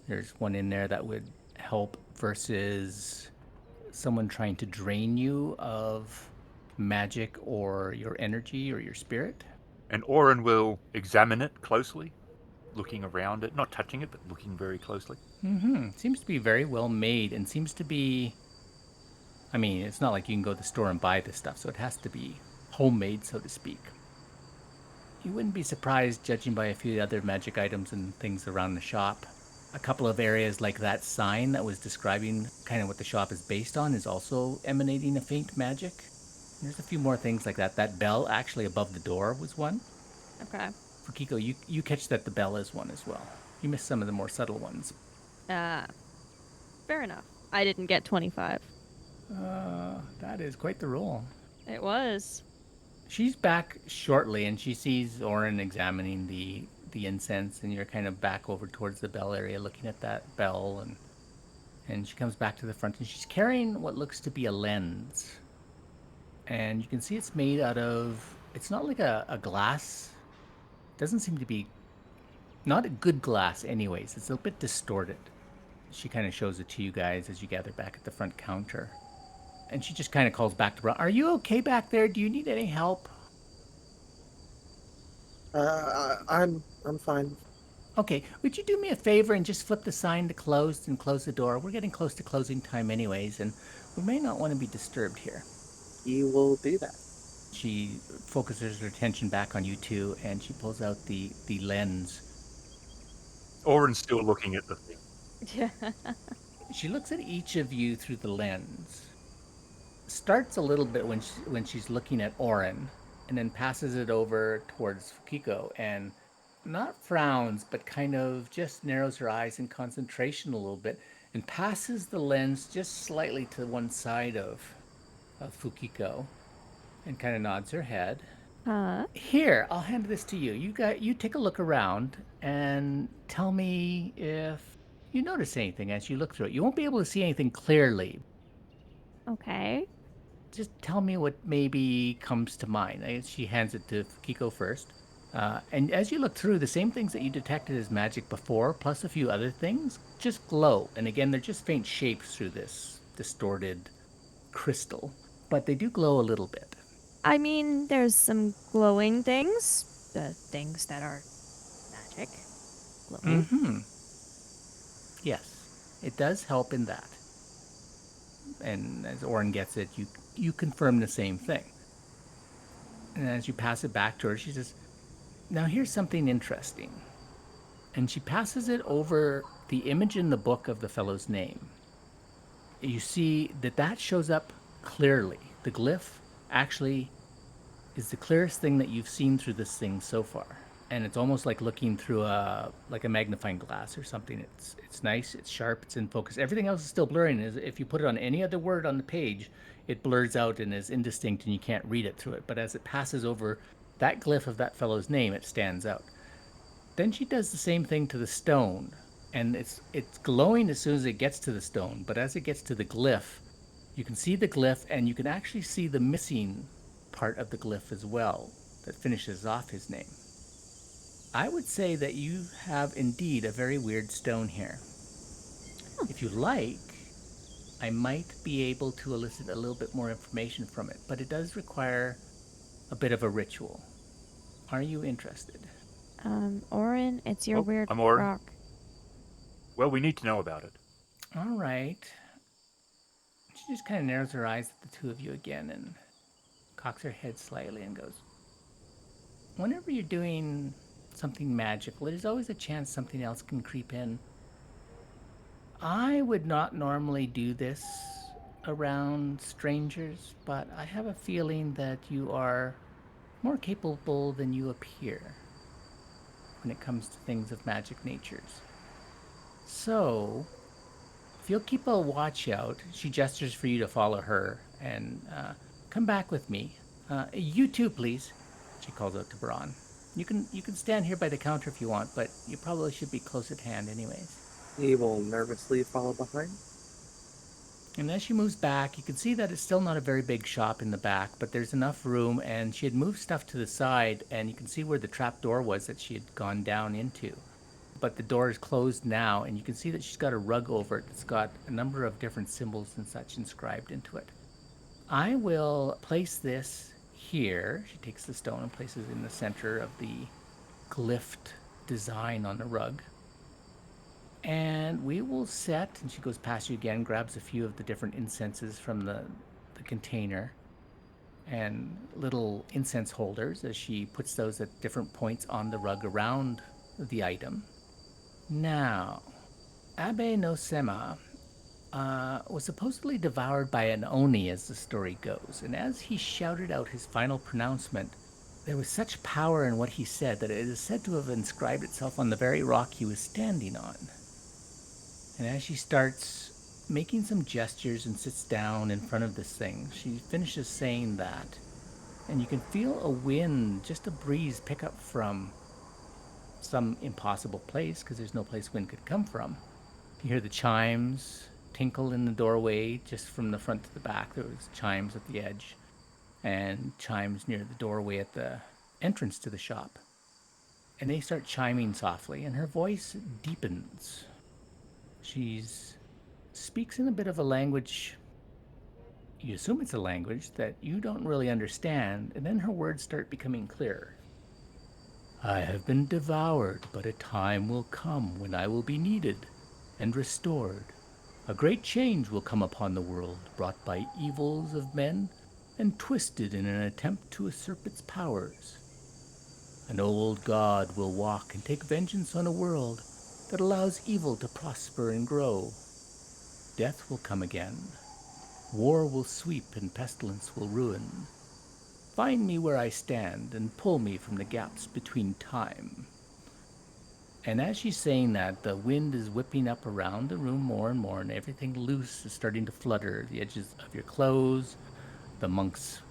There's one in there that would help versus someone trying to drain you of magic or your energy or your spirit. And Oren will examine it closely, looking around it, not touching it, but looking very closely. Seems to be very well made and seems to be. I mean, it's not like you can go to the store and buy this stuff, so it has to be homemade, so to speak. You wouldn't be surprised, judging by a few other magic items and things around the shop. A couple of areas like that sign that was describing kind of what the shop is based on is also emanating a faint magic. There's a few more things like that. That bell actually above the door was one. Okay. Fukiko, you catch that the bell is one as well. You missed some of the more subtle ones. Fair enough. I didn't get 25. That is quite the roll. It was. She's back shortly, and she sees Orin examining the incense, and you're kind of back over towards the bell area looking at that bell, and she comes back to the front, and she's carrying what looks to be a lens. And you can see it's made out of, it's not like a glass. It doesn't seem to be, not a good glass anyways. It's a bit distorted. She kind of shows it to you guys as you gather back at the front counter. And she just kind of calls back to Ron. Are you okay back there? Do you need any help? I'm fine. Okay, would you do me a favor and just flip the sign to closed and close the door? We're getting close to closing time anyways, and we may not want to be disturbed here. You will do that. She focuses her attention back on you two, and she pulls out the lens. Orin's still looking at the thing. Yeah. She looks at each of you through the lens. Starts a little bit when she's looking at Orin, and then passes it over towards Fukiko, and not frowns, but kind of just narrows her eyes in concentration a little bit, and passes the lens just slightly to one side of Fukiko, and kind of nods her head. Huh? Here, I'll hand this to you. You take a look around and tell me if you notice anything as you look through it. You won't be able to see anything clearly. Okay. Just tell me what maybe comes to mind. She hands it to Kiko first. And as you look through, the same things that you detected as magic before, plus a few other things, just glow. And again, they're just faint shapes through this distorted crystal. But they do glow a little bit. I mean, there's some glowing things. The things that are magic. Glowing. Mm-hmm. Yes, it does help in that. And as Orin gets it, you confirm the same thing. And as you pass it back to her, she says, now here's something interesting. And she passes it over the image in the book of the fellow's name. You see that shows up clearly. The glyph actually is the clearest thing that you've seen through this thing so far. And it's almost like looking through a magnifying glass or something. It's nice, it's sharp, it's in focus. Everything else is still blurry, and if you put it on any other word on the page, it blurs out and is indistinct and you can't read it through it. But as it passes over that glyph of that fellow's name, it stands out. Then she does the same thing to the stone, and it's glowing as soon as it gets to the stone, but as it gets to the glyph, you can see the glyph and you can actually see the missing part of the glyph as well that finishes off his name. I would say that you have indeed a very weird stone here. If you like, I might be able to elicit a little bit more information from it, but it does require a bit of a ritual. Are you interested? Orin, it's your weird I'm Orin. rock. Well, we need to know about it. All right. She just kind of narrows her eyes at the two of you again and cocks her head slightly and goes, whenever you're doing something magical, there's always a chance something else can creep in. I would not normally do this around strangers, but I have a feeling that you are more capable than you appear when it comes to things of magic natures. So, if you'll keep a watch out, she gestures for you to follow her and come back with me. You too, please, she calls out to Braun. You can stand here by the counter if you want, but you probably should be close at hand anyways. He will nervously follow behind. And as she moves back, you can see that it's still not a very big shop in the back, but there's enough room, and she had moved stuff to the side, and you can see where the trap door was that she had gone down into. But the door is closed now, and you can see that she's got a rug over it that's got a number of different symbols and such inscribed into it. I will place this here. She takes the stone and places it in the center of the glyphed design on the rug. And we will set, and she goes past you again, grabs a few of the different incenses from the container, and little incense holders as she puts those at different points on the rug around the item. Now, Abe no Sema was supposedly devoured by an Oni, as the story goes, and as he shouted out his final pronouncement, there was such power in what he said that it is said to have inscribed itself on the very rock he was standing on. And as she starts making some gestures and sits down in front of this thing, she finishes saying that, and you can feel a wind, just a breeze, pick up from some impossible place, because there's no place wind could come from. You hear the chimes tinkle in the doorway, just from the front to the back. There was chimes at the edge, and chimes near the doorway at the entrance to the shop. And they start chiming softly, and her voice deepens. She speaks in a bit of a language, you assume it's a language that you don't really understand, and then her words start becoming clearer. I have been devoured, but a time will come when I will be needed and restored. A great change will come upon the world, brought by evils of men and twisted in an attempt to usurp its powers. An old god will walk and take vengeance on a world that allows evil to prosper and grow. Death will come again. War will sweep and pestilence will ruin. Find me where I stand and pull me from the gaps between time. And as she's saying that, the wind is whipping up around the room more and more, and everything loose is starting to flutter. The edges of your clothes, the monk's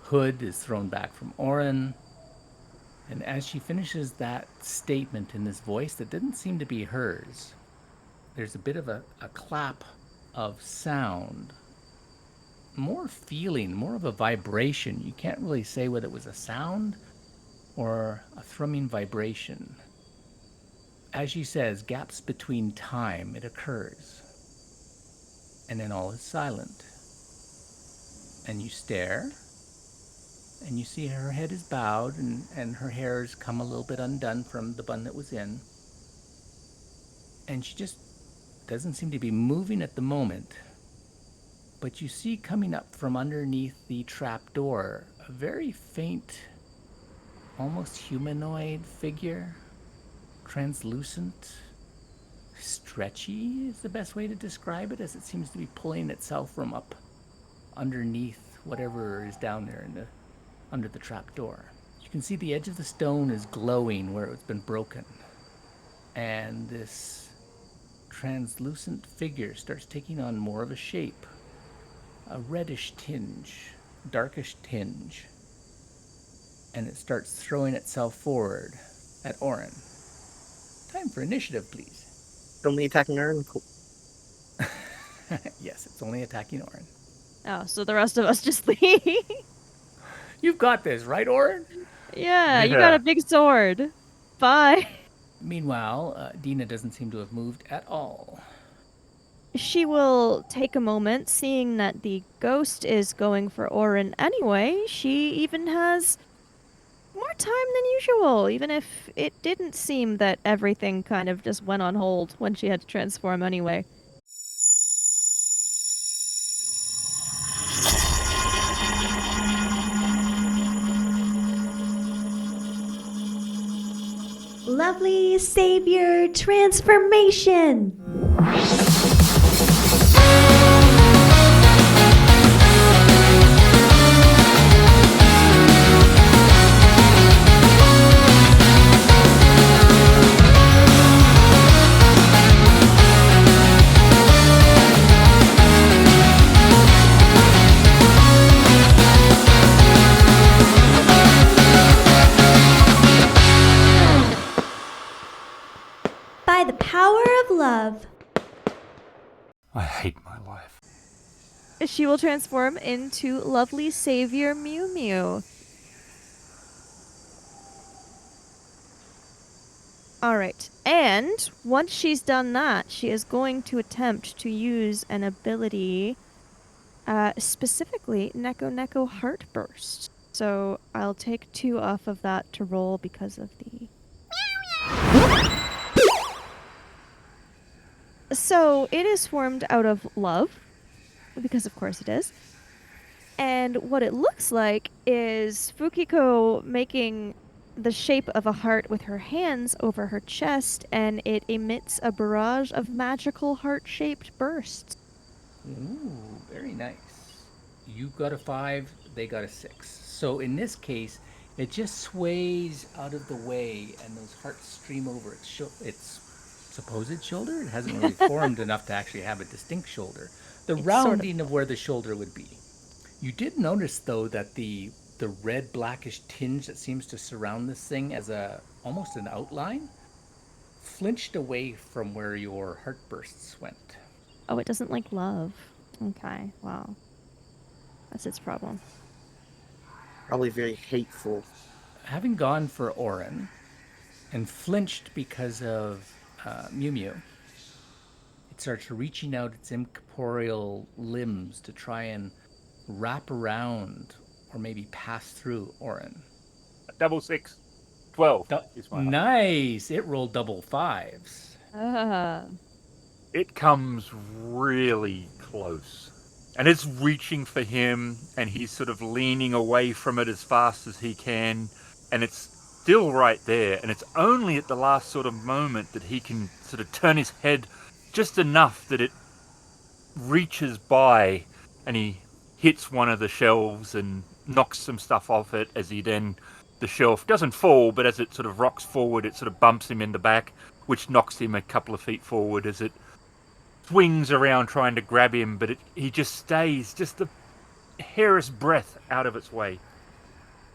hood is thrown back from Orin. And as she finishes that statement in this voice that didn't seem to be hers, there's a bit of a clap of sound. More feeling, more of a vibration. You can't really say whether it was a sound or a thrumming vibration. As she says, gaps between time, it occurs. And then all is silent. And you stare, and you see her head is bowed, and her hair has come a little bit undone from the bun that was in. And she just doesn't seem to be moving at the moment. But you see coming up from underneath the trap door a very faint, almost humanoid figure. Translucent, stretchy is the best way to describe it, as it seems to be pulling itself from up underneath whatever is down there under the trap door. You can see the edge of the stone is glowing where it's been broken, and this translucent figure starts taking on more of a shape, a reddish tinge, darkish tinge, and it starts throwing itself forward at Orin. Time for initiative, please. Only attacking Aaron? Cool. Yes, it's only attacking Orin. Oh, so the rest of us just leave. You've got this, right, Orin? Yeah, you got a big sword. Bye. Meanwhile, Dina doesn't seem to have moved at all. She will take a moment, seeing that the ghost is going for Orin anyway. She even has more time than usual, even if it didn't seem that everything kind of just went on hold when she had to transform anyway. Lovely savior transformation! By the power of love. I hate my life. She will transform into lovely savior Mew Mew. Alright, and once she's done that, she is going to attempt to use an ability, specifically Neko Neko Heartburst. So I'll take 2 off of that to roll because of the... So it is formed out of love, because of course it is. And what it looks like is Fukiko making the shape of a heart with her hands over her chest, and it emits a barrage of magical heart-shaped bursts. Ooh, very nice. You got a 5, they got a 6. So in this case, it just sways out of the way, and those hearts stream over its supposed shoulder. It hasn't really formed enough to actually have a distinct shoulder. The It's rounding of where the shoulder would be. You did notice though that the red blackish tinge that seems to surround this thing as a almost an outline flinched away from where your heart bursts went. Oh, it doesn't like love. Okay, wow. That's its problem. Probably very hateful. Having gone for Orin and flinched because of Mew Mew, it starts reaching out its incorporeal limbs to try and wrap around or maybe pass through Orin. Double 6. 12 is my height. Nice! It rolled double 5s. It comes really close. And it's reaching for him, and he's sort of leaning away from it as fast as he can. And it's still right there. And it's only at the last sort of moment that he can sort of turn his head just enough that it reaches by, and he hits one of the shelves and knocks some stuff off it as he then... The shelf doesn't fall, but as it sort of rocks forward, it sort of bumps him in the back, which knocks him a couple of feet forward as it swings around trying to grab him, but he just stays just the hair's breadth out of its way.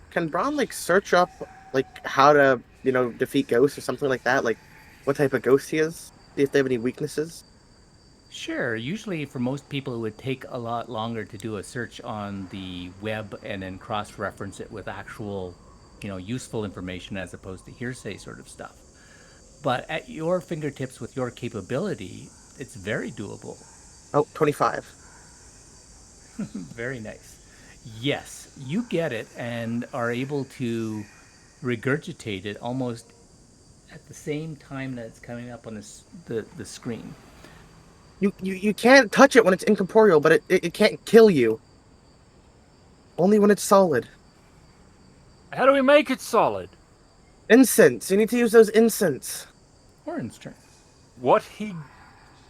Can Braun search up how to defeat ghosts or something like that? Like what type of ghost he is? See if they have any weaknesses. Sure. Usually for most people, it would take a lot longer to do a search on the web and then cross-reference it with actual, useful information as opposed to hearsay sort of stuff. But at your fingertips with your capability, it's very doable. Oh, 25. Very nice. Yes, you get it and are able to regurgitate it almost at the same time that it's coming up on the screen. You can't touch it when it's incorporeal, but it can't kill you. Only when it's solid. How do we make it solid? Incense. You need to use those incense. Orin's turn. What he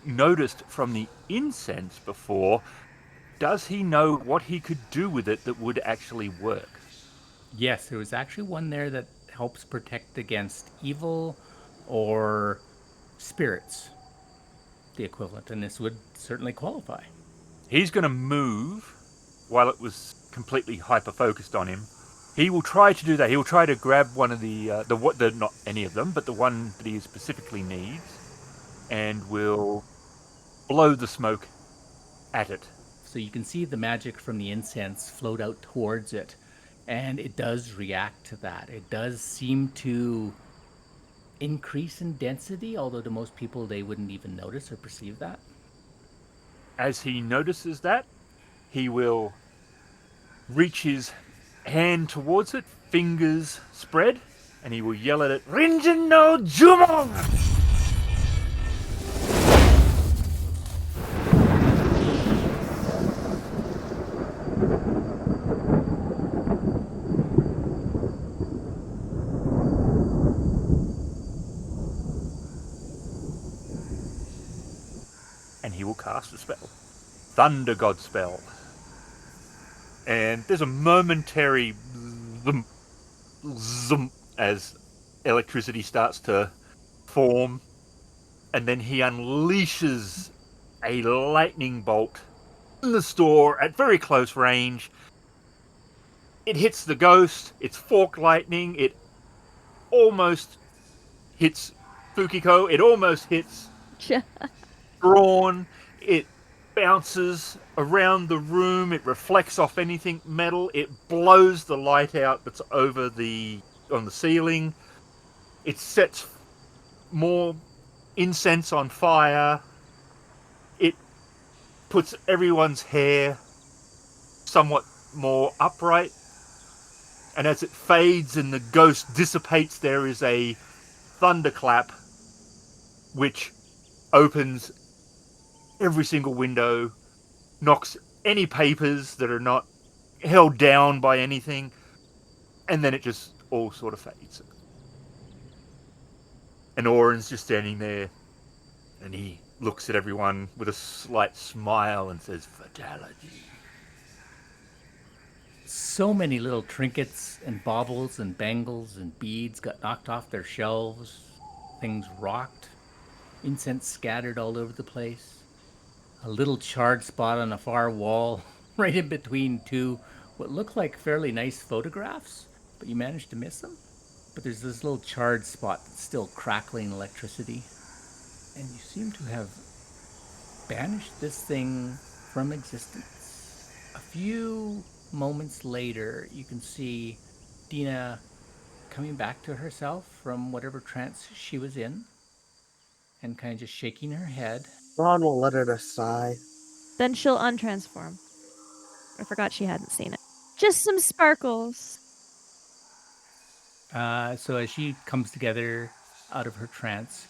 noticed from the incense before, does he know what he could do with it that would actually work? Yes, there was actually one there that helps protect against evil or spirits, the equivalent, and this would certainly qualify. He's going to move while it was completely hyper-focused on him. He will try to do that. He will try to grab one of the not any of them, but the one that he specifically needs, and will blow the smoke at it. So you can see the magic from the incense float out towards it, and it does react to that. It does seem to increase in density, although to most people they wouldn't even notice or perceive that. As he notices that, he will reach his hand towards it, fingers spread, and he will yell at it, "Rinjin no Jumon!" And he will cast a spell. Thunder God spell. And there's a momentary zoom as electricity starts to form, and then he unleashes a lightning bolt in the store at very close range. It hits the ghost, it's fork lightning, it almost hits Fukiko, it almost hits Braun, it bounces around the room, it reflects off anything metal, it blows the light out that's over on the ceiling, it sets more incense on fire, it puts everyone's hair somewhat more upright, and as it fades and the ghost dissipates, there is a thunderclap which opens every single window, knocks any papers that are not held down by anything, and then it just all sort of fades. And Oren's just standing there, and he looks at everyone with a slight smile and says, "Fatality." So many little trinkets and baubles and bangles and beads got knocked off their shelves. Things rocked. Incense scattered all over the place. A little charred spot on a far wall, right in between two what looked like fairly nice photographs, but you managed to miss them. But there's this little charred spot that's still crackling electricity. And you seem to have banished this thing from existence. A few moments later, you can see Dina coming back to herself from whatever trance she was in and kind of just shaking her head. Braun will let her sigh. Then she'll untransform. I forgot she hadn't seen it. Just some sparkles. So as she comes together out of her trance,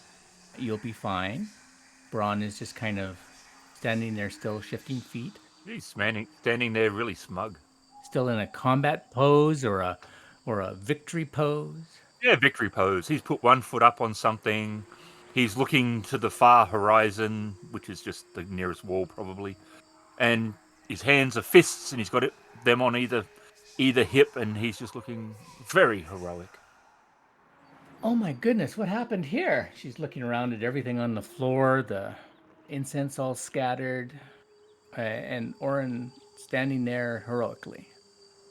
you'll be fine. Braun is just kind of standing there still, shifting feet. He's standing there really smug. Still in a combat pose or a victory pose. Yeah, victory pose. He's put one foot up on something. He's looking to the far horizon, which is just the nearest wall probably. And his hands are fists, and he's got them on either hip, and he's just looking very heroic. Oh my goodness, what happened here? She's looking around at everything on the floor, the incense all scattered, and Oren standing there heroically.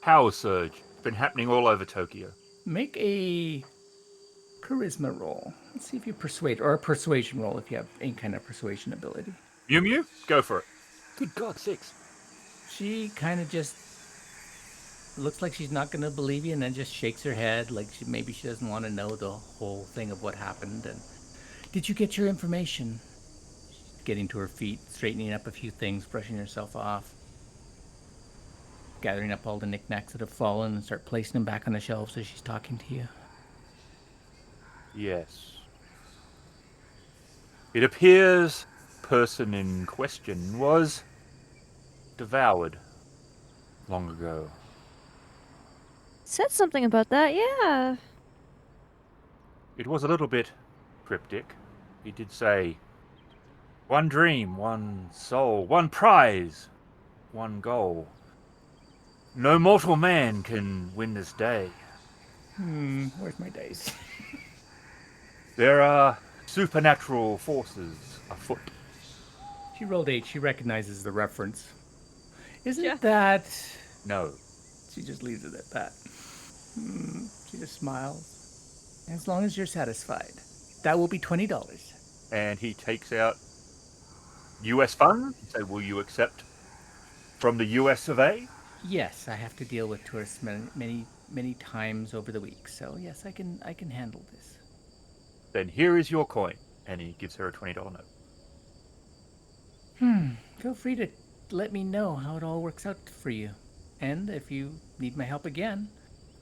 Power surge. It's been happening all over Tokyo. Make a charisma roll. Let's see if you persuade, or a persuasion roll if you have any kind of persuasion ability. Mew Mew, go for it. Good God, 6. She kind of just looks like she's not going to believe you, and then just shakes her head like maybe she doesn't want to know the whole thing of what happened. And did you get your information? She's getting to her feet, straightening up a few things, brushing herself off, gathering up all the knickknacks that have fallen and start placing them back on the shelves as she's talking to you. Yes. It appears the person in question was devoured long ago. Said something about that, yeah. It was a little bit cryptic. He did say, one dream, one soul, one prize, one goal. No mortal man can win this day. Where's my dice? There are supernatural forces afoot. She rolled 8. She recognizes the reference. Isn't Yeah. that... No. She just leaves it at that. She just smiles. As long as you're satisfied. That will be $20. And he takes out US funds. He said, will you accept from the US of A? Yes, I have to deal with tourists many times over the week. So yes, I can handle this. Then here is your coin. And he gives her a $20 note. Feel free to let me know how it all works out for you. And if you need my help again,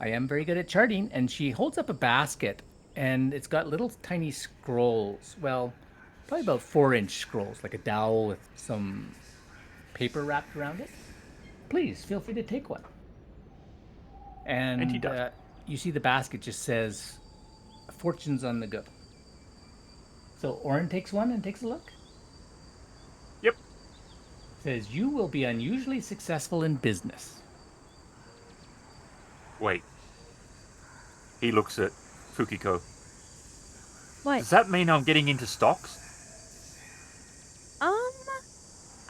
I am very good at charting. And she holds up a basket, and it's got little tiny scrolls. Well, probably about 4-inch scrolls, like a dowel with some paper wrapped around it. Please, feel free to take one. And he does. You see the basket just says, "Fortunes on the go." So Oren takes one and takes a look. Yep. Says, "You will be unusually successful in business." Wait. He looks at Fukiko. What? Does that mean I'm getting into stocks?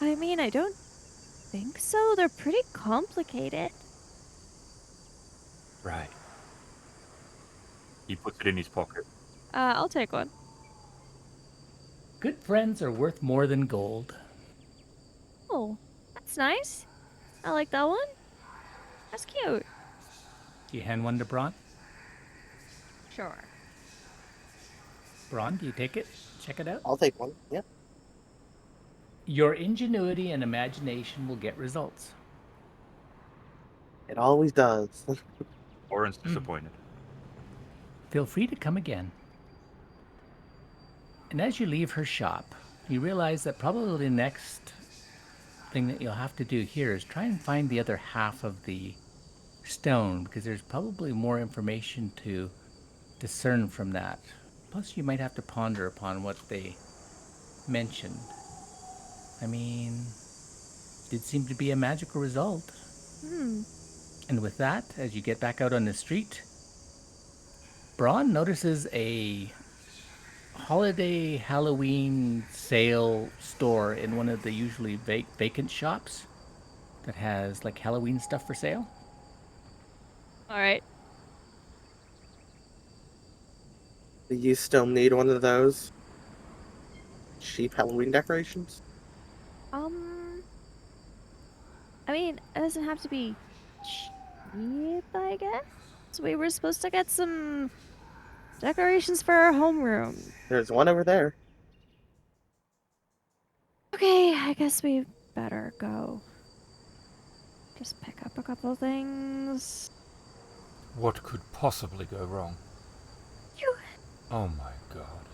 I mean, I don't think so. They're pretty complicated. Right. He puts it in his pocket. I'll take one. Good friends are worth more than gold. Oh, that's nice. I like that one. That's cute. Do you hand one to Braun? Sure. Braun, do you take it? Check it out. I'll take one. Yep. Your ingenuity and imagination will get results. It always does. Oren's disappointed. Feel free to come again. And as you leave her shop, you realize that probably the next thing that you'll have to do here is try and find the other half of the stone, because there's probably more information to discern from that. Plus, you might have to ponder upon what they mentioned. I mean, did seem to be a magical result. And with that, as you get back out on the street, Braun notices a holiday Halloween sale store in one of the usually vacant shops that has like Halloween stuff for sale. All right. Do you still need one of those cheap Halloween decorations? I mean, it doesn't have to be cheap, I guess. We were supposed to get some decorations for our homeroom. There's one over there. Okay, I guess we better go. Just pick up a couple things. What could possibly go wrong? Phew. Oh my god.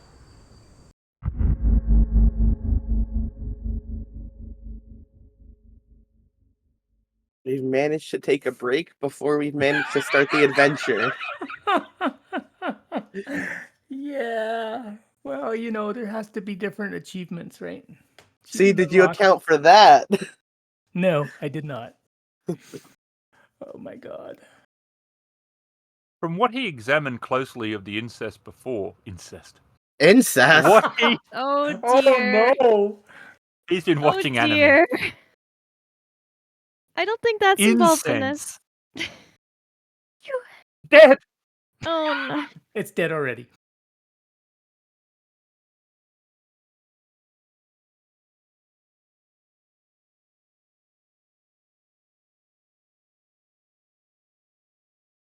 We've managed to take a break before we've managed to start the adventure. Yeah. Well, you know, there has to be different achievements, right? See, Achievement did you unlocked. account for that? No, I did not. Oh my god. From what he examined closely of the incest before, incest. Incest? What he, Oh dear. no! he's been watching oh anime. dear. I don't think that's involved in this. Incense. Dead! Oh no. It's dead already.